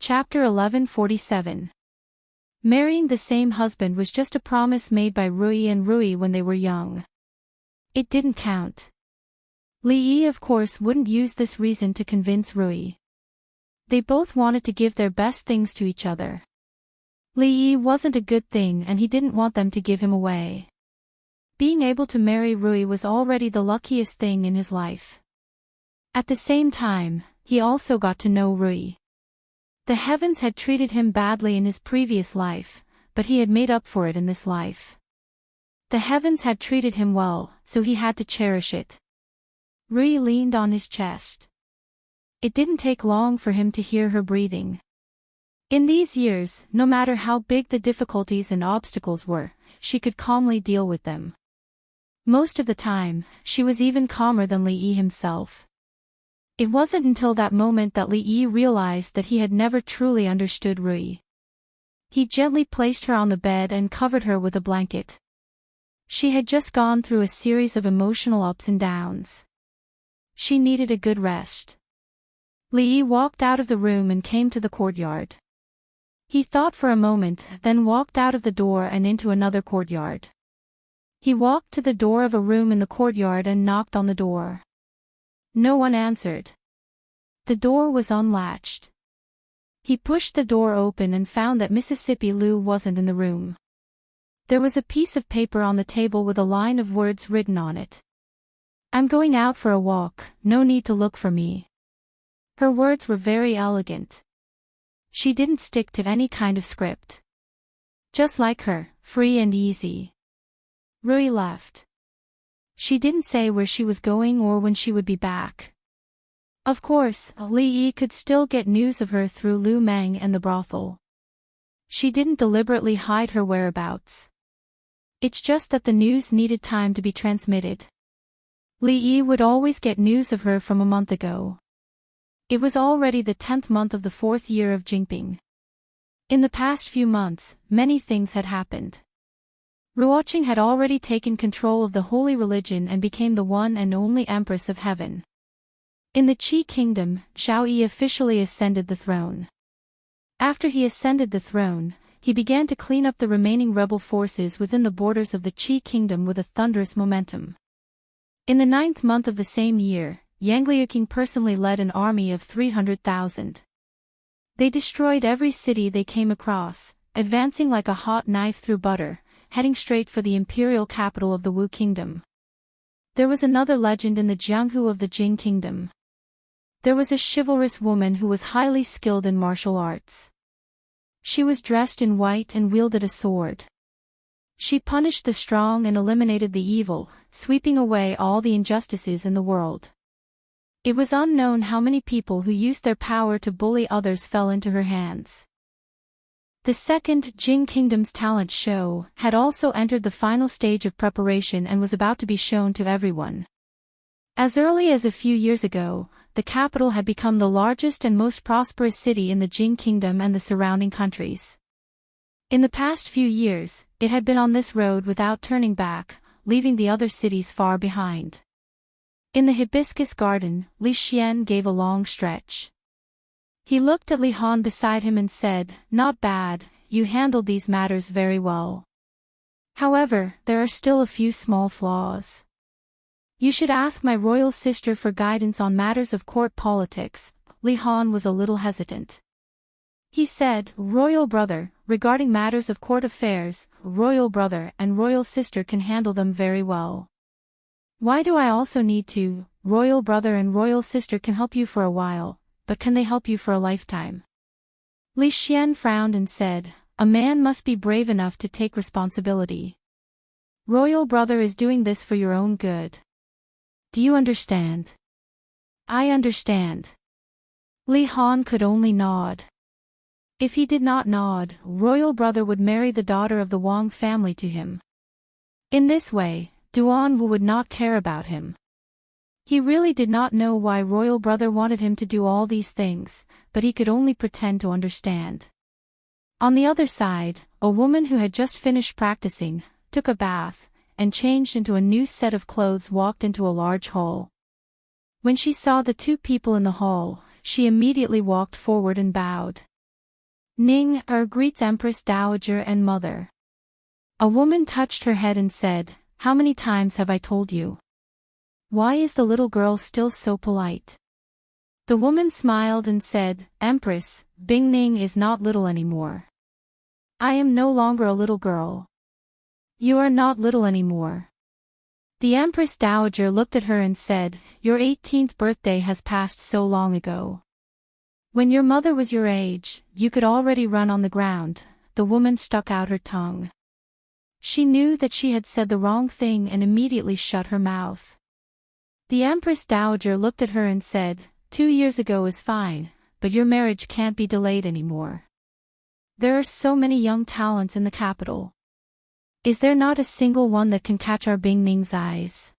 Chapter 1147. Marrying the same husband was just a promise made by Rui and Rui when they were young. It didn't count. Li Yi of course wouldn't use this reason to convince Rui. They both wanted to give their best things to each other. Li Yi wasn't a good thing and he didn't want them to give him away. Being able to marry Rui was already the luckiest thing in his life. At the same time, he also got to know Rui. The heavens had treated him badly in his previous life, but he had made up for it in this life. The heavens had treated him well, so he had to cherish it. Rui leaned on his chest. It didn't take long for him to hear her breathing. In these years, no matter how big the difficulties and obstacles were, she could calmly deal with them. Most of the time, she was even calmer than Li Yi himself. It wasn't until that moment that Li Yi realized that he had never truly understood Rui. He gently placed her on the bed and covered her with a blanket. She had just gone through a series of emotional ups and downs. She needed a good rest. Li Yi walked out of the room and came to the courtyard. He thought for a moment, then walked out of the door and into another courtyard. He walked to the door of a room in the courtyard and knocked on the door. No one answered. The door was unlatched. He pushed the door open and found that Mississippi Lou wasn't in the room. There was a piece of paper on the table with a line of words written on it. "I'm going out for a walk, no need to look for me." Her words were very elegant. She didn't stick to any kind of script. Just like her, free and easy. Rui left. She didn't say where she was going or when she would be back. Of course, Li Yi could still get news of her through Lu Meng and the brothel. She didn't deliberately hide her whereabouts. It's just that the news needed time to be transmitted. Li Yi would always get news of her from a month ago. It was already the 10th month of the 4th year of Jingping. In the past few months, many things had happened. Ruoqing had already taken control of the holy religion and became the one and only Empress of Heaven. In the Qi Kingdom, Zhao Yi officially ascended the throne. After he ascended the throne, he began to clean up the remaining rebel forces within the borders of the Qi Kingdom with a thunderous momentum. In the 9th month of the same year, Yang Liuqing personally led an army of 300,000. They destroyed every city they came across, advancing like a hot knife through butter, heading straight for the imperial capital of the Wu Kingdom. There was another legend in the Jianghu of the Jing Kingdom. There was a chivalrous woman who was highly skilled in martial arts. She was dressed in white and wielded a sword. She punished the strong and eliminated the evil, sweeping away all the injustices in the world. It was unknown how many people who used their power to bully others fell into her hands. The second Jing Kingdom's talent show had also entered the final stage of preparation and was about to be shown to everyone. As early as a few years ago, the capital had become the largest and most prosperous city in the Jing Kingdom and the surrounding countries. In the past few years, it had been on this road without turning back, leaving the other cities far behind. In the hibiscus garden, Li Xian gave a long stretch. He looked at Li Han beside him and said, "Not bad, you handled these matters very well. However, there are still a few small flaws. You should ask my royal sister for guidance on matters of court politics." Li Han was a little hesitant. He said, "Royal brother, regarding matters of court affairs, royal brother and royal sister can handle them very well. Why do I also need to? Royal brother and royal sister can help you for a while, but can they help you for a lifetime?" Li Xian frowned and said, "A man must be brave enough to take responsibility. Royal brother is doing this for your own good. Do you understand?" "I understand." Li Han could only nod. If he did not nod, royal brother would marry the daughter of the Wang family to him. In this way, Duan Wu would not care about him. He really did not know why royal brother wanted him to do all these things, but he could only pretend to understand. On the other side, a woman who had just finished practicing, took a bath, and changed into a new set of clothes walked into a large hall. When she saw the two people in the hall, she immediately walked forward and bowed. Ning greets Empress Dowager and Mother. A woman touched her head and said, "How many times have I told you? Why is the little girl still so polite?" The woman smiled and said, "Empress, Bing Ning is not little anymore. I am no longer a little girl. You are not little anymore." The Empress Dowager looked at her and said, "Your 18th birthday has passed so long ago. When your mother was your age, you could already run on the ground." The woman stuck out her tongue. She knew that she had said the wrong thing and immediately shut her mouth. The Empress Dowager looked at her and said, 2 years ago is fine, but your marriage can't be delayed anymore. There are so many young talents in the capital. Is there not a single one that can catch our Bing Ning's eyes?"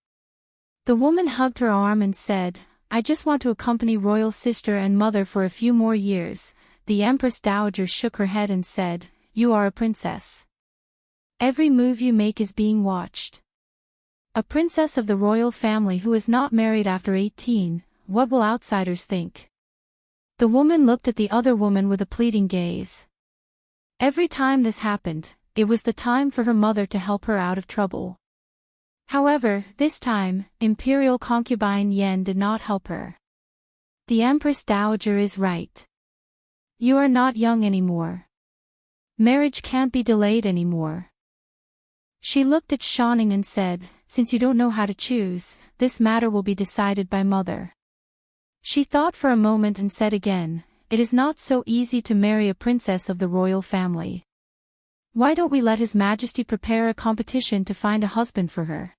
The woman hugged her arm and said, "I just want to accompany royal sister and mother for a few more years." The Empress Dowager shook her head and said, "You are a princess. Every move you make is being watched. A princess of the royal family who is not married after 18, what will outsiders think?" The woman looked at the other woman with a pleading gaze. Every time this happened, it was the time for her mother to help her out of trouble. However, this time, imperial concubine Yen did not help her. The Empress Dowager is right. You are not young anymore. Marriage can't be delayed anymore. She looked at Shawnee and said, "Since you don't know how to choose, this matter will be decided by Mother." She thought for a moment and said again, "It is not so easy to marry a princess of the royal family. Why don't we let His Majesty prepare a competition to find a husband for her?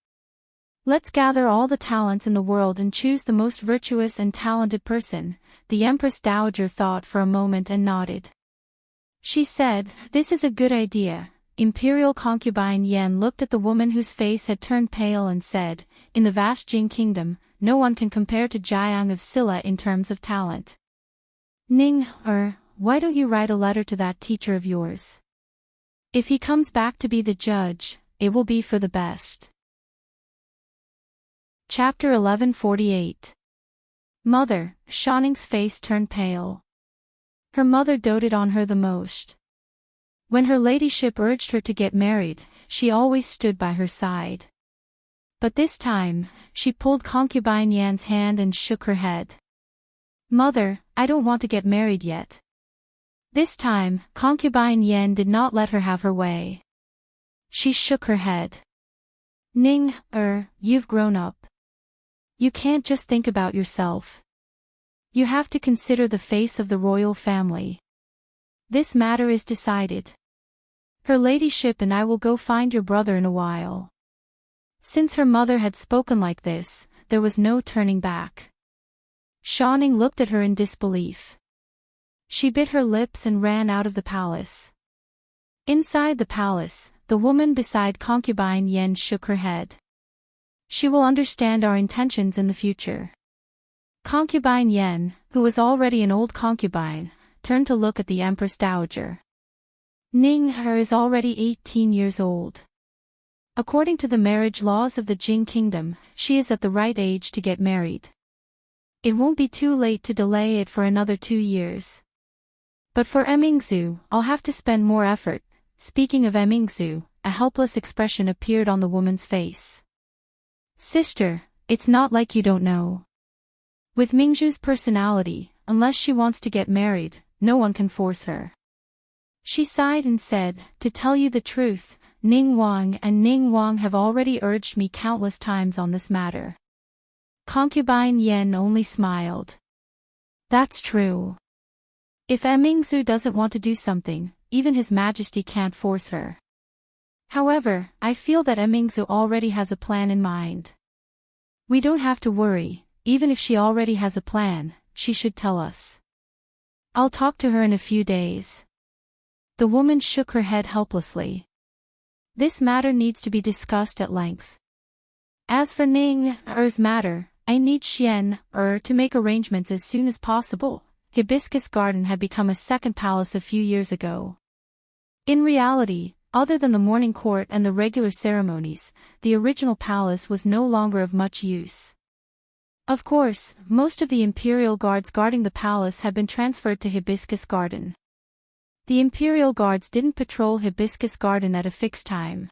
Let's gather all the talents in the world and choose the most virtuous and talented person." The Empress Dowager thought for a moment and nodded. She said, "This is a good idea." Imperial concubine Yen looked at the woman whose face had turned pale and said, "In the vast Jing kingdom, no one can compare to Jiang of Silla in terms of talent. Ning, why don't you write a letter to that teacher of yours? If he comes back to be the judge, it will be for the best." Chapter 1148. Mother. Shanning's face turned pale. Her mother doted on her the most. When her ladyship urged her to get married, she always stood by her side. But this time, she pulled concubine Yan's hand and shook her head. "Mother, I don't want to get married yet." This time, concubine Yan did not let her have her way. She shook her head. "Ning, you've grown up. You can't just think about yourself. You have to consider the face of the royal family. This matter is decided. Her ladyship and I will go find your brother in a while." Since her mother had spoken like this, there was no turning back. Shawning looked at her in disbelief. She bit her lips and ran out of the palace. Inside the palace, the woman beside concubine Yen shook her head. "She will understand our intentions in the future." Concubine Yen, who was already an old concubine, turned to look at the Empress Dowager. Ning is already 18 years old. According to the marriage laws of the Jing kingdom, she is at the right age to get married. It won't be too late to delay it for another 2 years. But for Emingzu, I'll have to spend more effort. Speaking of Emingzu, a helpless expression appeared on the woman's face. "Sister, it's not like you don't know. With Mingzhu's personality, unless she wants to get married, no one can force her." She sighed and said, "To tell you the truth, Ning Wang and Ning Wang have already urged me countless times on this matter." Concubine Yen only smiled. "That's true. If Emingzu doesn't want to do something, even His Majesty can't force her. However, I feel that Emingzu already has a plan in mind. We don't have to worry. Even if she already has a plan, she should tell us. I'll talk to her in a few days." The woman shook her head helplessly. "This matter needs to be discussed at length. As for Ning's matter, I need Xian to make arrangements as soon as possible." Hibiscus Garden had become a second palace a few years ago. In reality, other than the morning court and the regular ceremonies, the original palace was no longer of much use. Of course, most of the imperial guards guarding the palace had been transferred to Hibiscus Garden. The imperial guards didn't patrol Hibiscus Garden at a fixed time.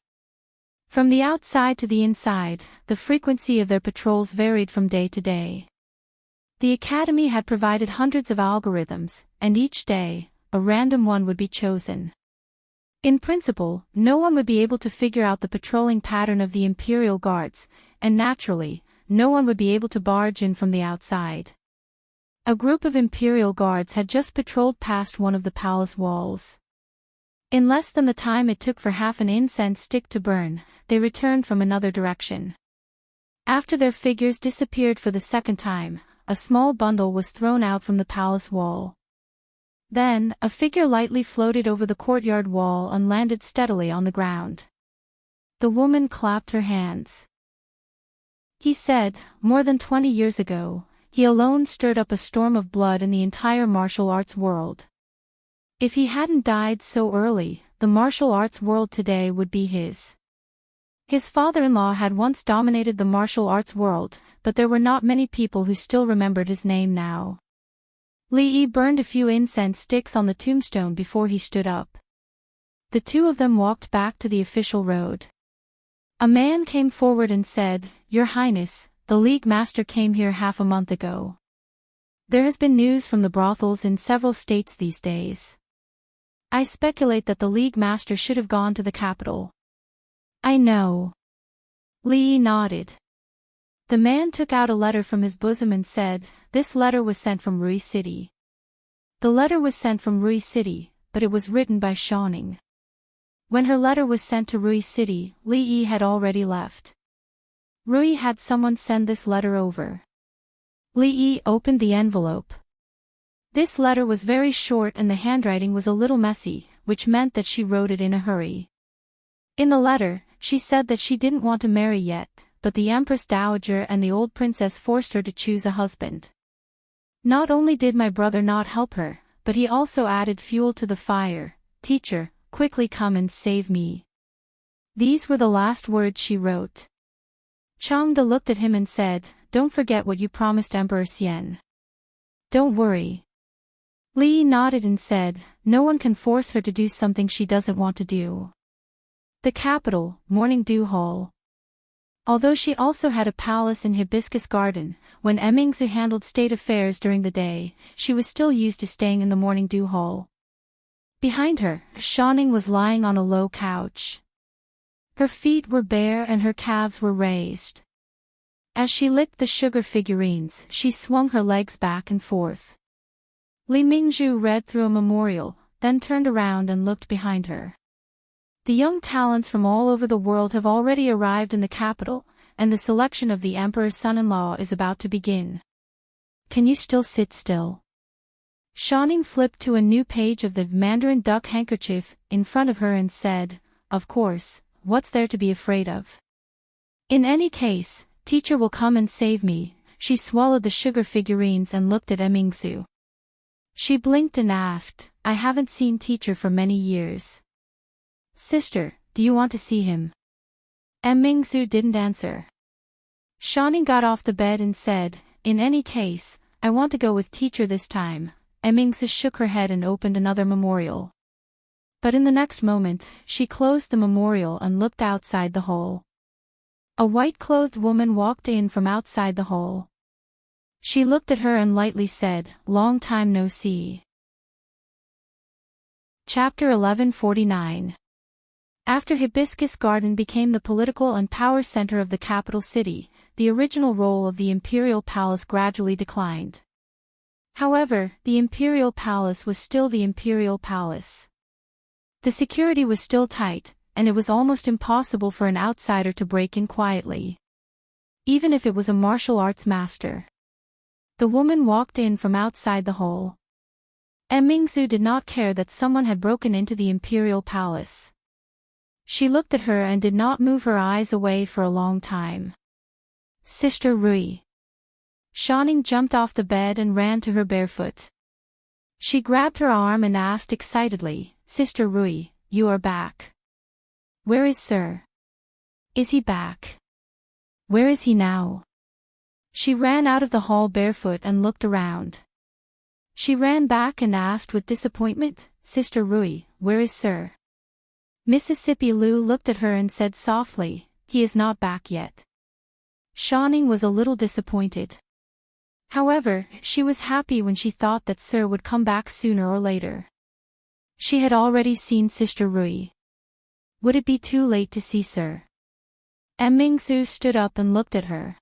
From the outside to the inside, the frequency of their patrols varied from day to day. The academy had provided hundreds of algorithms, and each day, a random one would be chosen. In principle, no one would be able to figure out the patrolling pattern of the imperial guards, and naturally, no one would be able to barge in from the outside. A group of imperial guards had just patrolled past one of the palace walls. In less than the time it took for half an incense stick to burn, they returned from another direction. After their figures disappeared for the second time, a small bundle was thrown out from the palace wall. Then, a figure lightly floated over the courtyard wall and landed steadily on the ground. The woman clapped her hands. He said, more than 20 years ago, he alone stirred up a storm of blood in the entire martial arts world. If he hadn't died so early, the martial arts world today would be his. His father-in-law had once dominated the martial arts world, but there were not many people who still remembered his name now. Li Yi burned a few incense sticks on the tombstone before he stood up. The two of them walked back to the official road. A man came forward and said, "Your Highness, the League Master came here half a month ago. There has been news from the brothels in several states these days. I speculate that the League Master should have gone to the capital." "I know." Li Yi nodded. The man took out a letter from his bosom and said, "This letter was sent from Rui City." The letter was sent from Rui City, but it was written by Shawnee. When her letter was sent to Rui City, Li Yi had already left. Rui had someone send this letter over. Li Yi opened the envelope. This letter was very short and the handwriting was a little messy, which meant that she wrote it in a hurry. In the letter, she said that she didn't want to marry yet, but the Empress Dowager and the old princess forced her to choose a husband. Not only did my brother not help her, but he also added fuel to the fire. "Teacher, quickly come and save me." These were the last words she wrote. Changde looked at him and said, "Don't forget what you promised Emperor Xian." "Don't worry." Li Yi nodded and said, "No one can force her to do something she doesn't want to do." The capital, Morning Dew Hall. Although she also had a palace in Hibiscus Garden, when Emingzu handled state affairs during the day, she was still used to staying in the Morning Dew Hall. Behind her, Shawnee was lying on a low couch. Her feet were bare and her calves were raised. As she licked the sugar figurines, she swung her legs back and forth. Li Mingzhu read through a memorial, then turned around and looked behind her. The young talents from all over the world have already arrived in the capital, and the selection of the emperor's son-in-law is about to begin. Can you still sit still? Shawnee flipped to a new page of the Mandarin duck handkerchief in front of her and said, "Of course, what's there to be afraid of? In any case, teacher will come and save me." She swallowed the sugar figurines and looked at Emingzu. She blinked and asked, "I haven't seen teacher for many years. Sister, do you want to see him?" Emingzu didn't answer. Shawnee got off the bed and said, "In any case, I want to go with teacher this time." Emingzu shook her head and opened another memorial. But in the next moment, she closed the memorial and looked outside the hall. A white-clothed woman walked in from outside the hall. She looked at her and lightly said, "Long time no see." Chapter 1149. After Hibiscus Garden became the political and power center of the capital city, the original role of the imperial palace gradually declined. However, the imperial palace was still the imperial palace. The security was still tight, and it was almost impossible for an outsider to break in quietly. Even if it was a martial arts master. The woman walked in from outside the hall. Emingzu did not care that someone had broken into the imperial palace. She looked at her and did not move her eyes away for a long time. "Sister Rui." Shawnee jumped off the bed and ran to her barefoot. She grabbed her arm and asked excitedly, "Sister Rui, you are back. Where is Sir? Is he back? Where is he now?" She ran out of the hall barefoot and looked around. She ran back and asked with disappointment, Sister Rui, where is Sir? Mississippi Lu looked at her and said softly, he is not back yet. Shawnee was a little disappointed. However, she was happy when she thought that Sir would come back sooner or later. She had already seen Sister Rui. Would it be too late to see Sir? Mingzu stood up and looked at her.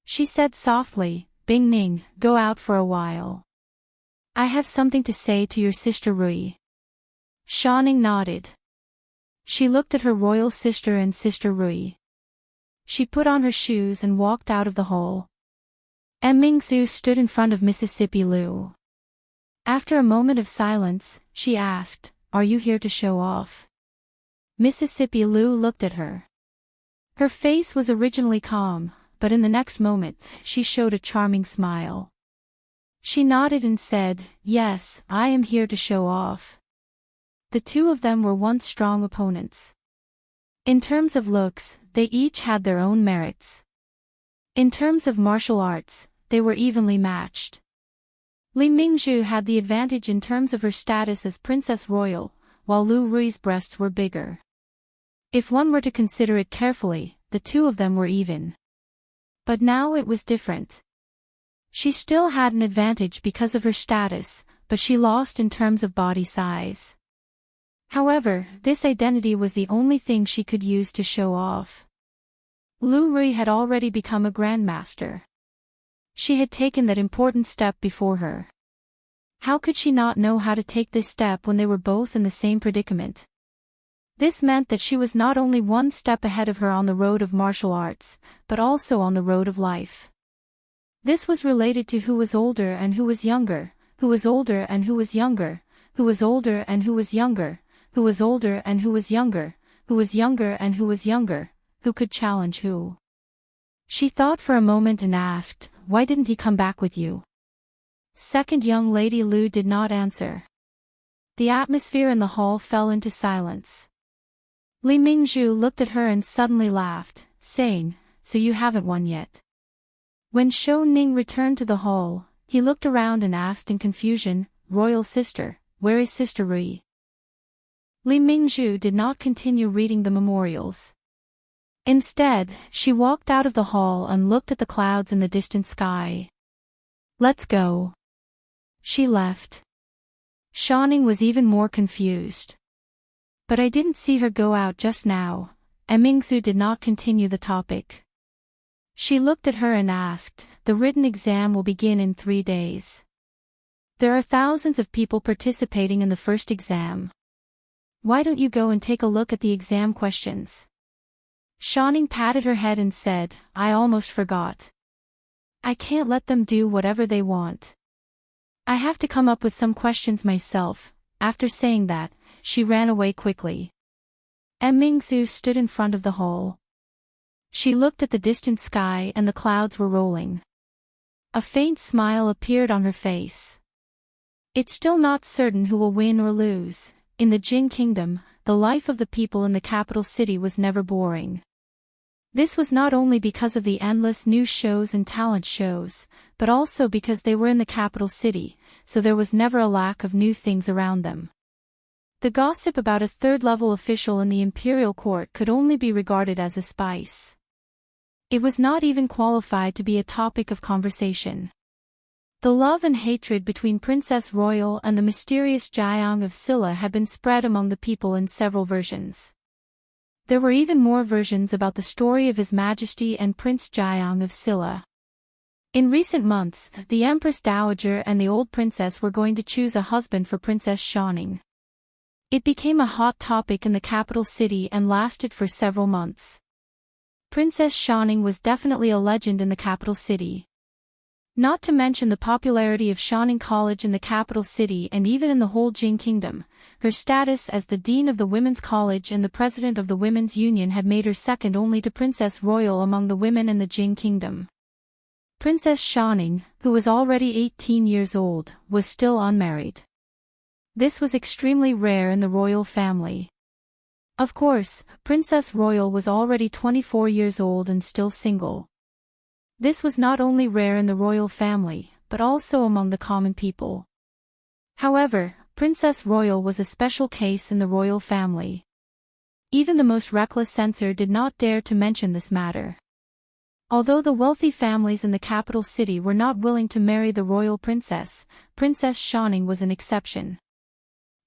She said softly, Bing Ning, go out for a while. I have something to say to your Sister Rui. Shawnee nodded. She looked at her royal sister and Sister Rui. She put on her shoes and walked out of the hall. Mingzu stood in front of Mississippi Lu. After a moment of silence, she asked, are you here to show off? Mississippi Lu looked at her. Her face was originally calm, but in the next moment, she showed a charming smile. She nodded and said, yes, I am here to show off. The two of them were once strong opponents. In terms of looks, they each had their own merits. In terms of martial arts, they were evenly matched. Li Mingzhu had the advantage in terms of her status as Princess Royal, while Lu Rui's breasts were bigger. If one were to consider it carefully, the two of them were even. But now it was different. She still had an advantage because of her status, but she lost in terms of body size. However, this identity was the only thing she could use to show off. Lu Rui had already become a grandmaster. She had taken that important step before her. How could she not know how to take this step when they were both in the same predicament? This meant that she was not only one step ahead of her on the road of martial arts, but also on the road of life. This was related to who was older and who was younger, who was older and who was younger, who was older and who was younger, who was older and who was younger, who was younger and who was younger, who could challenge who. She thought for a moment and asked, why didn't he come back with you? Second young lady Lu did not answer. The atmosphere in the hall fell into silence. Li Mingzhu looked at her and suddenly laughed, saying, so you haven't won yet. When Shou Ning returned to the hall, he looked around and asked in confusion, Royal Sister, where is Sister Rui? Li Mingzhu did not continue reading the memorials. Instead, she walked out of the hall and looked at the clouds in the distant sky. Let's go. She left. Shawnee was even more confused. But I didn't see her go out just now. Mingzhu did not continue the topic. She looked at her and asked, the written exam will begin in 3 days. There are thousands of people participating in the first exam. Why don't you go and take a look at the exam questions? Shawnee patted her head and said, I almost forgot. I can't let them do whatever they want. I have to come up with some questions myself. After saying that, she ran away quickly. Mingzhu stood in front of the hall. She looked at the distant sky and the clouds were rolling. A faint smile appeared on her face. It's still not certain who will win or lose. In the Jin Kingdom, the life of the people in the capital city was never boring. This was not only because of the endless new shows and talent shows, but also because they were in the capital city, so there was never a lack of new things around them. The gossip about a third-level official in the imperial court could only be regarded as a spice. It was not even qualified to be a topic of conversation. The love and hatred between Princess Royal and the mysterious Jiang of Silla had been spread among the people in several versions. There were even more versions about the story of His Majesty and Prince Jiang of Silla. In recent months, the Empress Dowager and the old princess were going to choose a husband for Princess Shawnee. It became a hot topic in the capital city and lasted for several months. Princess Shawnee was definitely a legend in the capital city. Not to mention the popularity of Shawnee College in the capital city and even in the whole Jin Kingdom, her status as the Dean of the Women's College and the President of the Women's Union had made her second only to Princess Royal among the women in the Jin Kingdom. Princess Shawnee, who was already 18 years old, was still unmarried. This was extremely rare in the royal family. Of course, Princess Royal was already 24 years old and still single. This was not only rare in the royal family, but also among the common people. However, Princess Royal was a special case in the royal family. Even the most reckless censor did not dare to mention this matter. Although the wealthy families in the capital city were not willing to marry the royal princess, Princess Shining was an exception.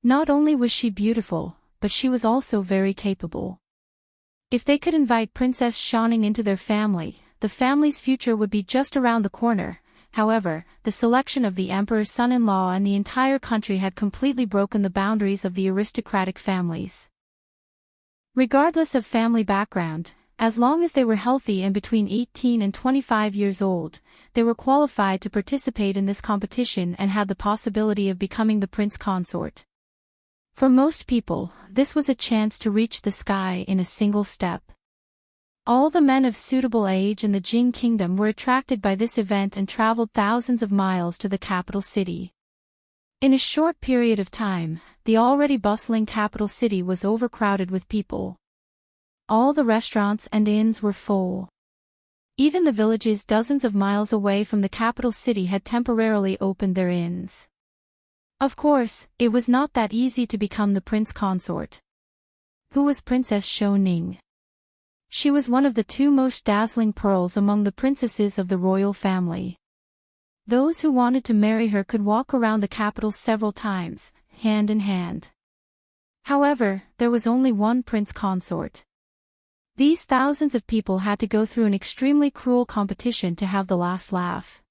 Not only was she beautiful, but she was also very capable. If they could invite Princess Shining into their family, the family's future would be just around the corner. However, the selection of the emperor's son-in-law and the entire country had completely broken the boundaries of the aristocratic families. Regardless of family background, as long as they were healthy and between 18 and 25 years old, they were qualified to participate in this competition and had the possibility of becoming the prince consort. For most people, this was a chance to reach the sky in a single step. All the men of suitable age in the Jing kingdom were attracted by this event and traveled thousands of miles to the capital city. In a short period of time, the already bustling capital city was overcrowded with people. All the restaurants and inns were full. Even the villages dozens of miles away from the capital city had temporarily opened their inns. Of course, it was not that easy to become the prince consort. Who was Princess Shining? She was one of the two most dazzling pearls among the princesses of the royal family. Those who wanted to marry her could walk around the capital several times, hand in hand. However, there was only one prince consort. These thousands of people had to go through an extremely cruel competition to have the last laugh.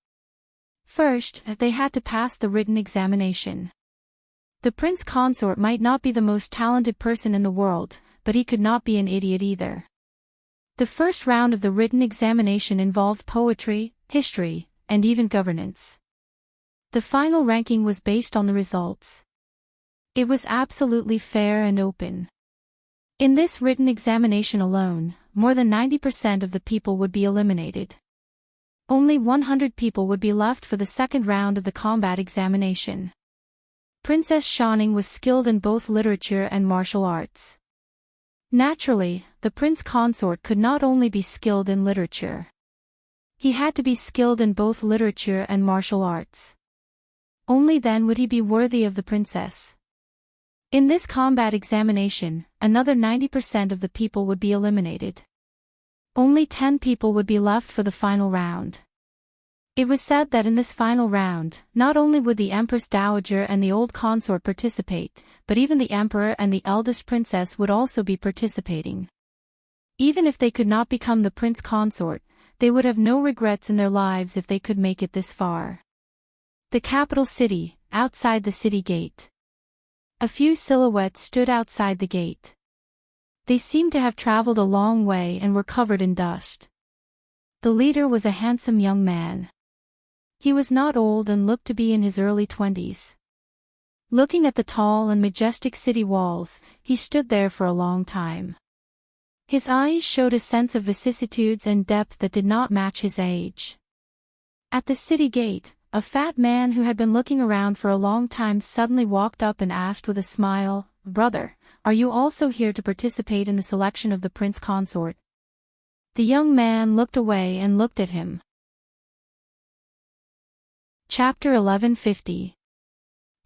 First, they had to pass the written examination. The prince consort might not be the most talented person in the world, but he could not be an idiot either. The first round of the written examination involved poetry, history, and even governance. The final ranking was based on the results. It was absolutely fair and open. In this written examination alone, more than 90% of the people would be eliminated. Only 100 people would be left for the second round of the combat examination. Princess Shining was skilled in both literature and martial arts. Naturally, the prince consort could not only be skilled in literature. He had to be skilled in both literature and martial arts. Only then would he be worthy of the princess. In this combat examination, another 90% of the people would be eliminated. Only 10 people would be left for the final round. It was said that in this final round, not only would the Empress Dowager and the old consort participate, but even the Emperor and the eldest princess would also be participating. Even if they could not become the prince consort, they would have no regrets in their lives if they could make it this far. The capital city, outside the city gate. A few silhouettes stood outside the gate. They seemed to have traveled a long way and were covered in dust. The leader was a handsome young man. He was not old and looked to be in his early 20s. Looking at the tall and majestic city walls, he stood there for a long time. His eyes showed a sense of vicissitudes and depth that did not match his age. At the city gate, a fat man who had been looking around for a long time suddenly walked up and asked with a smile, "Brother, are you also here to participate in the selection of the prince consort?" The young man looked away and looked at him. Chapter 1150.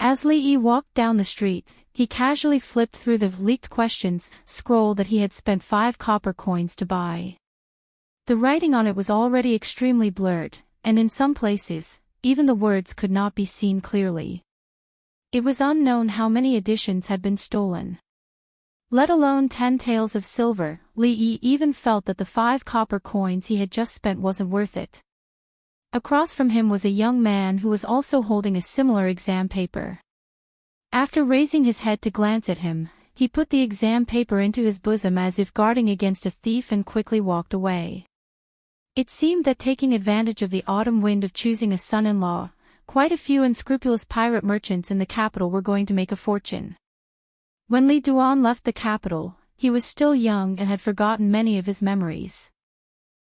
As Li Yi walked down the street, he casually flipped through the leaked questions scroll that he had spent 5 copper coins to buy. The writing on it was already extremely blurred, and in some places, even the words could not be seen clearly. It was unknown how many editions had been stolen. Let alone 10 taels of silver, Li Yi even felt that the 5 copper coins he had just spent wasn't worth it. Across from him was a young man who was also holding a similar exam paper. After raising his head to glance at him, he put the exam paper into his bosom as if guarding against a thief and quickly walked away. It seemed that taking advantage of the autumn wind of choosing a son-in-law, quite a few unscrupulous pirate merchants in the capital were going to make a fortune. When Li Duan left the capital, he was still young and had forgotten many of his memories.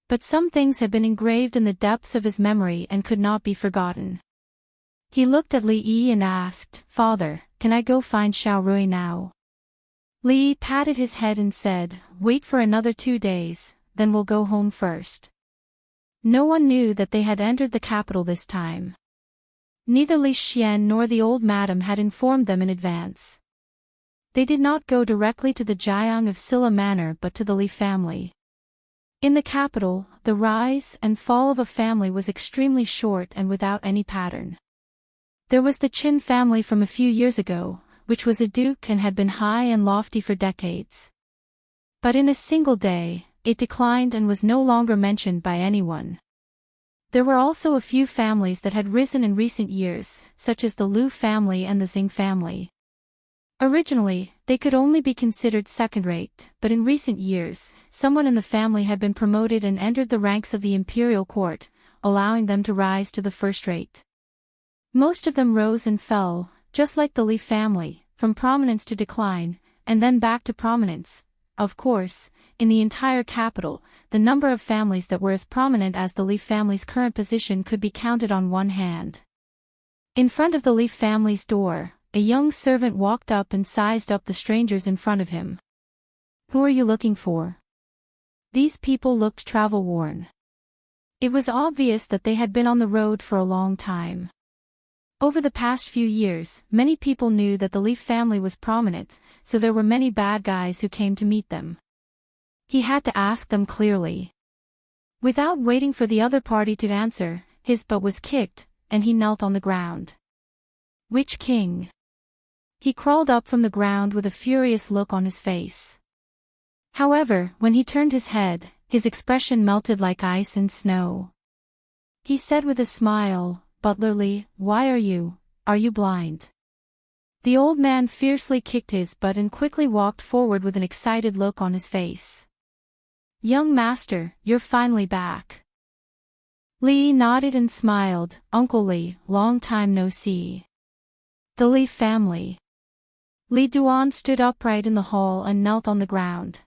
But some things had been engraved in the depths of his memory and could not be forgotten. He looked at Li Yi and asked, "Father, can I go find Xiao Rui now?" Li Yi patted his head and said, "Wait for another 2 days, then we'll go home first." No one knew that they had entered the capital this time. Neither Li Xian nor the old madam had informed them in advance. They did not go directly to the Jiang of Silla Manor but to the Li family. In the capital, the rise and fall of a family was extremely short and without any pattern. There was the Qin family from a few years ago, which was a duke and had been high and lofty for decades. But in a single day, it declined and was no longer mentioned by anyone. There were also a few families that had risen in recent years, such as the Liu family and the Xing family. Originally, they could only be considered second-rate, but in recent years, someone in the family had been promoted and entered the ranks of the imperial court, allowing them to rise to the first-rate. Most of them rose and fell, just like the Li family, from prominence to decline, and then back to prominence. Of course, in the entire capital, the number of families that were as prominent as the Li family's current position could be counted on one hand. In front of the Li family's door, a young servant walked up and sized up the strangers in front of him. "Who are you looking for?" These people looked travel-worn. It was obvious that they had been on the road for a long time. Over the past few years, many people knew that the Li family was prominent, so there were many bad guys who came to meet them. He had to ask them clearly. Without waiting for the other party to answer, his butt was kicked, and he knelt on the ground. "Which king?" He crawled up from the ground with a furious look on his face. However, when he turned his head, his expression melted like ice and snow. He said with a smile, "Butler Li, why are you blind?" The old man fiercely kicked his butt and quickly walked forward with an excited look on his face. "Young master, you're finally back." Li nodded and smiled. "Uncle Li, long time no see." The Li family. Li Duan stood upright in the hall and knelt on the ground.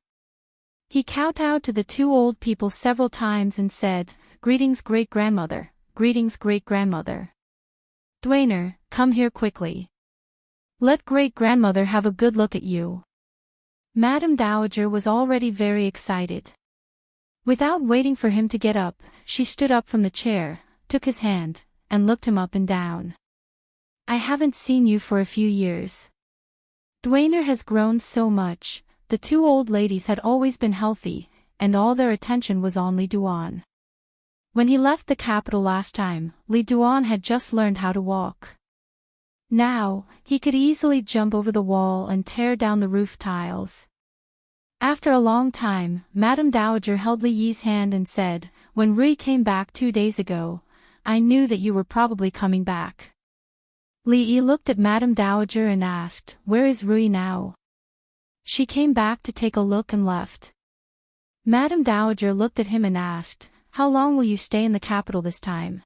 He kowtowed to the two old people several times and said, "Greetings great-grandmother, greetings great-grandmother. Duaner, come here quickly. Let great-grandmother have a good look at you." Madame Dowager was already very excited. Without waiting for him to get up, she stood up from the chair, took his hand, and looked him up and down. "I haven't seen you for a few years. Duaner has grown so much." The two old ladies had always been healthy, and all their attention was on Li Duan. When he left the capital last time, Li Duan had just learned how to walk. Now, he could easily jump over the wall and tear down the roof tiles. After a long time, Madame Dowager held Li Yi's hand and said, "When Rui came back 2 days ago, I knew that you were probably coming back." Li Yi looked at Madame Dowager and asked, "Where is Rui now?" She came back to take a look and left. Madame Dowager looked at him and asked, "How long will you stay in the capital this time?"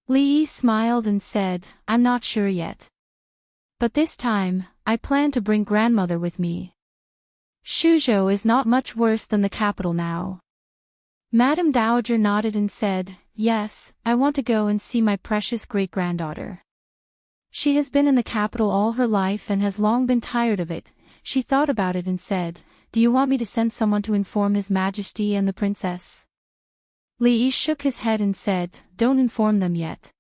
Li Yi smiled and said, "I'm not sure yet. But this time, I plan to bring grandmother with me. Shuzhou is not much worse than the capital now." Madame Dowager nodded and said, "Yes, I want to go and see my precious great-granddaughter. She has been in the capital all her life and has long been tired of it." She thought about it and said, "Do you want me to send someone to inform His Majesty and the princess?" Li Yi shook his head and said, "Don't inform them yet.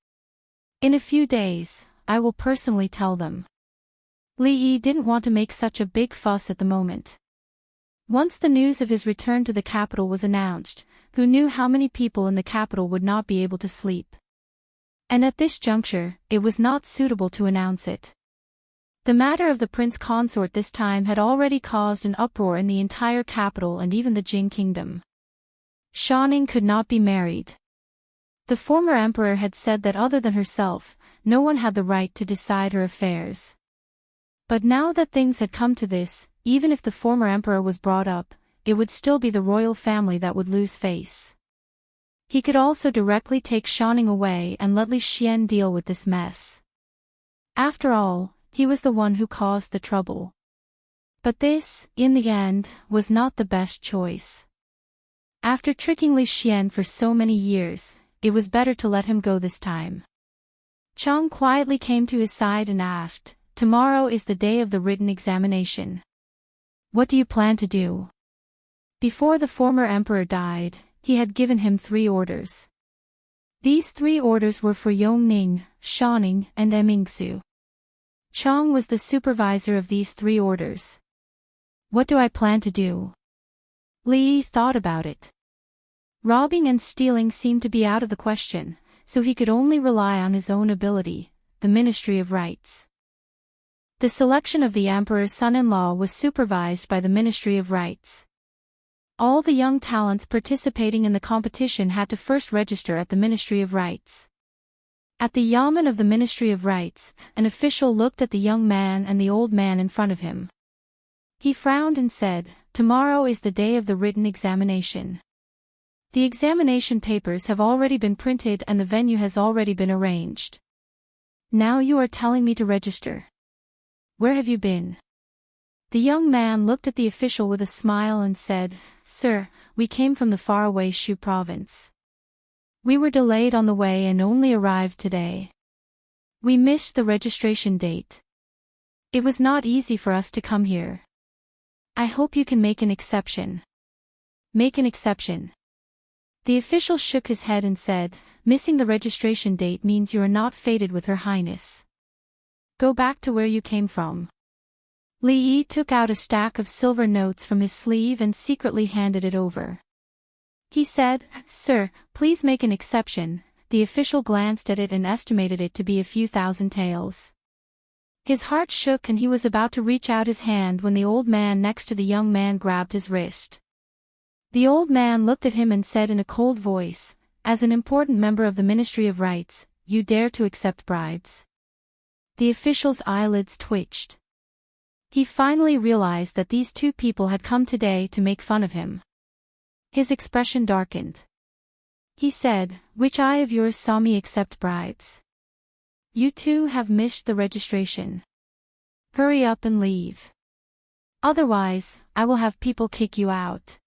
In a few days, I will personally tell them." Li Yi didn't want to make such a big fuss at the moment. Once the news of his return to the capital was announced, who knew how many people in the capital would not be able to sleep? And at this juncture, it was not suitable to announce it. The matter of the prince consort this time had already caused an uproar in the entire capital and even the Jing kingdom. Shaning could not be married. The former emperor had said that other than herself, no one had the right to decide her affairs. But now that things had come to this, even if the former emperor was brought up, it would still be the royal family that would lose face. He could also directly take Shaning away and let Li Xian deal with this mess. After all, he was the one who caused the trouble. But this, in the end, was not the best choice. After tricking Li Xian for so many years, it was better to let him go this time. Chang quietly came to his side and asked, "Tomorrow is the day of the written examination. What do you plan to do?" Before the former emperor died, he had given him 3 orders. These 3 orders were for Yongning, Shaning, and Emingsu. Chang was the supervisor of these 3 orders. What do I plan to do? Li Yi thought about it. Robbing and stealing seemed to be out of the question, so he could only rely on his own ability, the Ministry of Rites. The selection of the emperor's son-in-law was supervised by the Ministry of Rites. All the young talents participating in the competition had to first register at the Ministry of Rites. At the yamen of the Ministry of Rites, an official looked at the young man and the old man in front of him. He frowned and said, "Tomorrow is the day of the written examination. The examination papers have already been printed and the venue has already been arranged. Now you are telling me to register. Where have you been?" The young man looked at the official with a smile and said, "Sir, we came from the faraway Shu province. We were delayed on the way and only arrived today. We missed the registration date. It was not easy for us to come here. I hope you can make an exception." "Make an exception." The official shook his head and said, "Missing the registration date means you are not fated with Her Highness. Go back to where you came from." Li Yi took out a stack of silver notes from his sleeve and secretly handed it over. He said, "Sir, please make an exception." The official glanced at it and estimated it to be a few thousand taels. His heart shook and he was about to reach out his hand when the old man next to the young man grabbed his wrist. The old man looked at him and said in a cold voice, "As an important member of the Ministry of Rites, you dare to accept bribes?" The official's eyelids twitched. He finally realized that these 2 people had come today to make fun of him. His expression darkened. He said, "Which eye of yours saw me accept bribes? You 2 have missed the registration. Hurry up and leave. Otherwise, I will have people kick you out."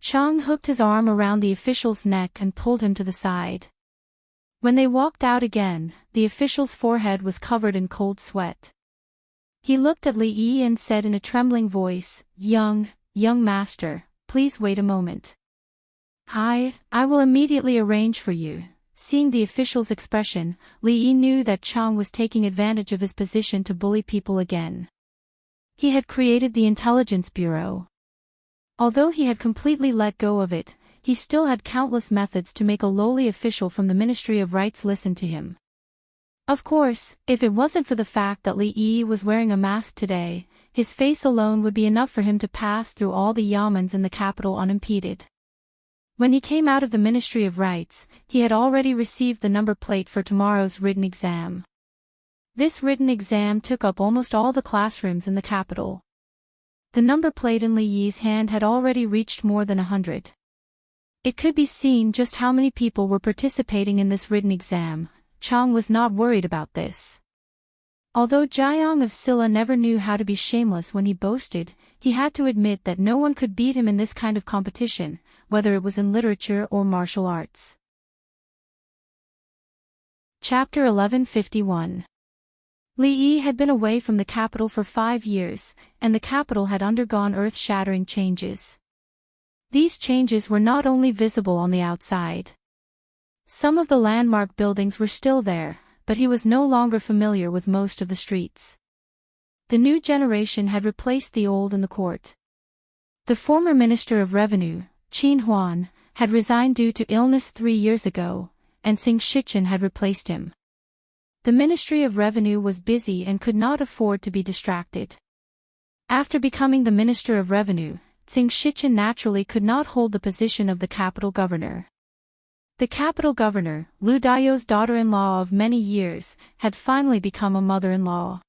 Chang hooked his arm around the official's neck and pulled him to the side. When they walked out again, the official's forehead was covered in cold sweat. He looked at Li Yi and said in a trembling voice, young master, please wait a moment. I will immediately arrange for you." Seeing the official's expression, Li Yi knew that Chang was taking advantage of his position to bully people again. He had created the Intelligence Bureau. Although he had completely let go of it, he still had countless methods to make a lowly official from the Ministry of Rites listen to him. Of course, if it wasn't for the fact that Li Yi was wearing a mask today, his face alone would be enough for him to pass through all the yamens in the capital unimpeded. When he came out of the Ministry of Rites, he had already received the number plate for tomorrow's written exam. This written exam took up almost all the classrooms in the capital. The number plate in Li Yi's hand had already reached more than 100. It could be seen just how many people were participating in this written exam. Chang was not worried about this. Although Jiang of Silla never knew how to be shameless when he boasted, he had to admit that no one could beat him in this kind of competition, whether it was in literature or martial arts. Chapter 1151. Li Yi had been away from the capital for 5 years, and the capital had undergone earth-shattering changes. These changes were not only visible on the outside. Some of the landmark buildings were still there, but he was no longer familiar with most of the streets. The new generation had replaced the old in the court. The former Minister of Revenue, Qin Huan, had resigned due to illness 3 years ago, and Xing Shichen had replaced him. The Ministry of Revenue was busy and could not afford to be distracted. After becoming the Minister of Revenue, Xing Shichen naturally could not hold the position of the capital governor. The capital governor, Lu Daio's daughter-in-law of many years, had finally become a mother-in-law.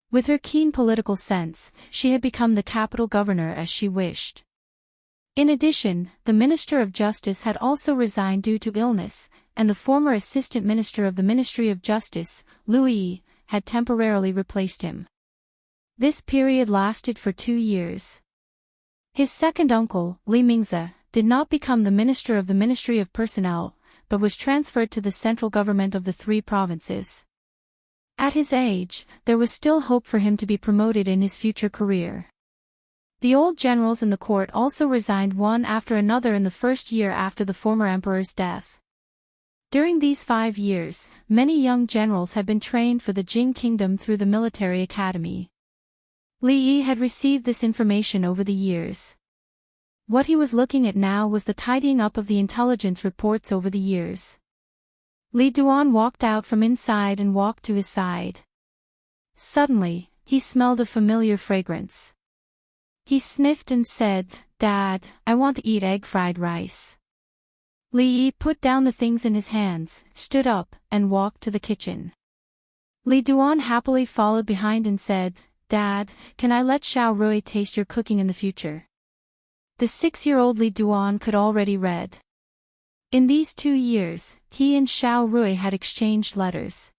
With her keen political sense, she had become the capital governor as she wished. In addition, the Minister of Justice had also resigned due to illness, and the former Assistant Minister of the Ministry of Justice, Lu Yi, had temporarily replaced him. This period lasted for 2 years. His second uncle, Li Mingze, did not become the Minister of the Ministry of Personnel, but was transferred to the central government of the 3 provinces. At his age, there was still hope for him to be promoted in his future career. The old generals in the court also resigned one after another in the first year after the former emperor's death. During these 5 years, many young generals had been trained for the Jing Kingdom through the military academy. Li Yi had received this information over the years. What he was looking at now was the tidying up of the intelligence reports over the years. Li Duan walked out from inside and walked to his side. Suddenly, he smelled a familiar fragrance. He sniffed and said, "Dad, I want to eat egg fried rice." Li Yi put down the things in his hands, stood up, and walked to the kitchen. Li Duan happily followed behind and said, "Dad, can I let Xiao Rui taste your cooking in the future?" The 6-year-old Li Duan could already read. In these 2 years, he and Xiao Rui had exchanged letters.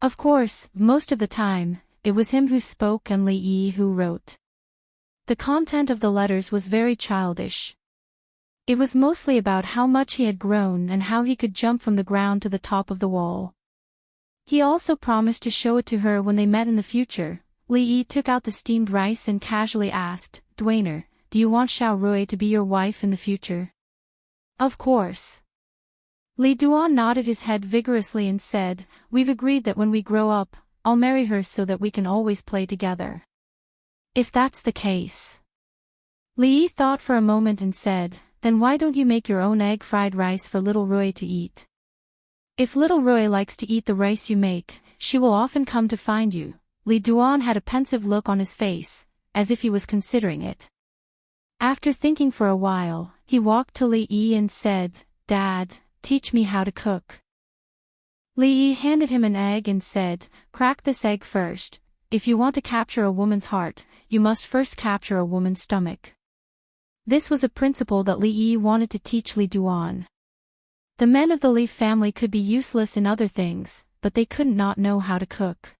Of course, most of the time, it was him who spoke and Li Yi who wrote. The content of the letters was very childish. It was mostly about how much he had grown and how he could jump from the ground to the top of the wall. He also promised to show it to her when they met in the future. Li Yi took out the steamed rice and casually asked, "Duaner, do you want Xiao Rui to be your wife in the future?" "Of course." Li Duan nodded his head vigorously and said, "We've agreed that when we grow up, I'll marry her so that we can always play together." "If that's the case." Li Yi thought for a moment and said, "Then why don't you make your own egg fried rice for little Rui to eat? If little Rui likes to eat the rice you make, she will often come to find you." Li Duan had a pensive look on his face, as if he was considering it. After thinking for a while, he walked to Li Yi and said, "Dad, teach me how to cook." Li Yi handed him an egg and said, "Crack this egg first. If you want to capture a woman's heart, you must first capture a woman's stomach." This was a principle that Li Yi wanted to teach Li Duan. The men of the Li family could be useless in other things, but they couldn't not know how to cook.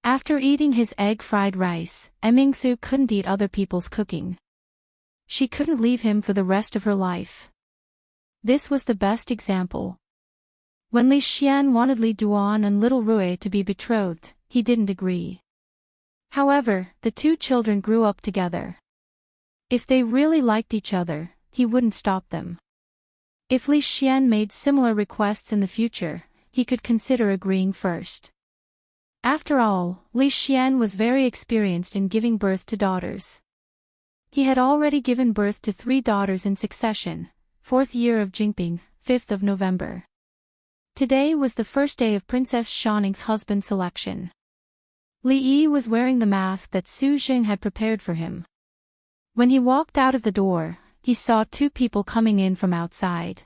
After eating his egg-fried rice, Mingsu couldn't eat other people's cooking. She couldn't leave him for the rest of her life. This was the best example. When Li Xian wanted Li Duan and little Rui to be betrothed, he didn't agree. However, the 2 children grew up together. If they really liked each other, he wouldn't stop them. If Li Xian made similar requests in the future, he could consider agreeing first. After all, Li Xian was very experienced in giving birth to daughters. He had already given birth to 3 daughters in succession. 4th year of Jingping, 5th of November. Today was the first day of Princess Shaning's husband selection. Li Yi was wearing the mask that Su Jing had prepared for him. When he walked out of the door, he saw 2 people coming in from outside.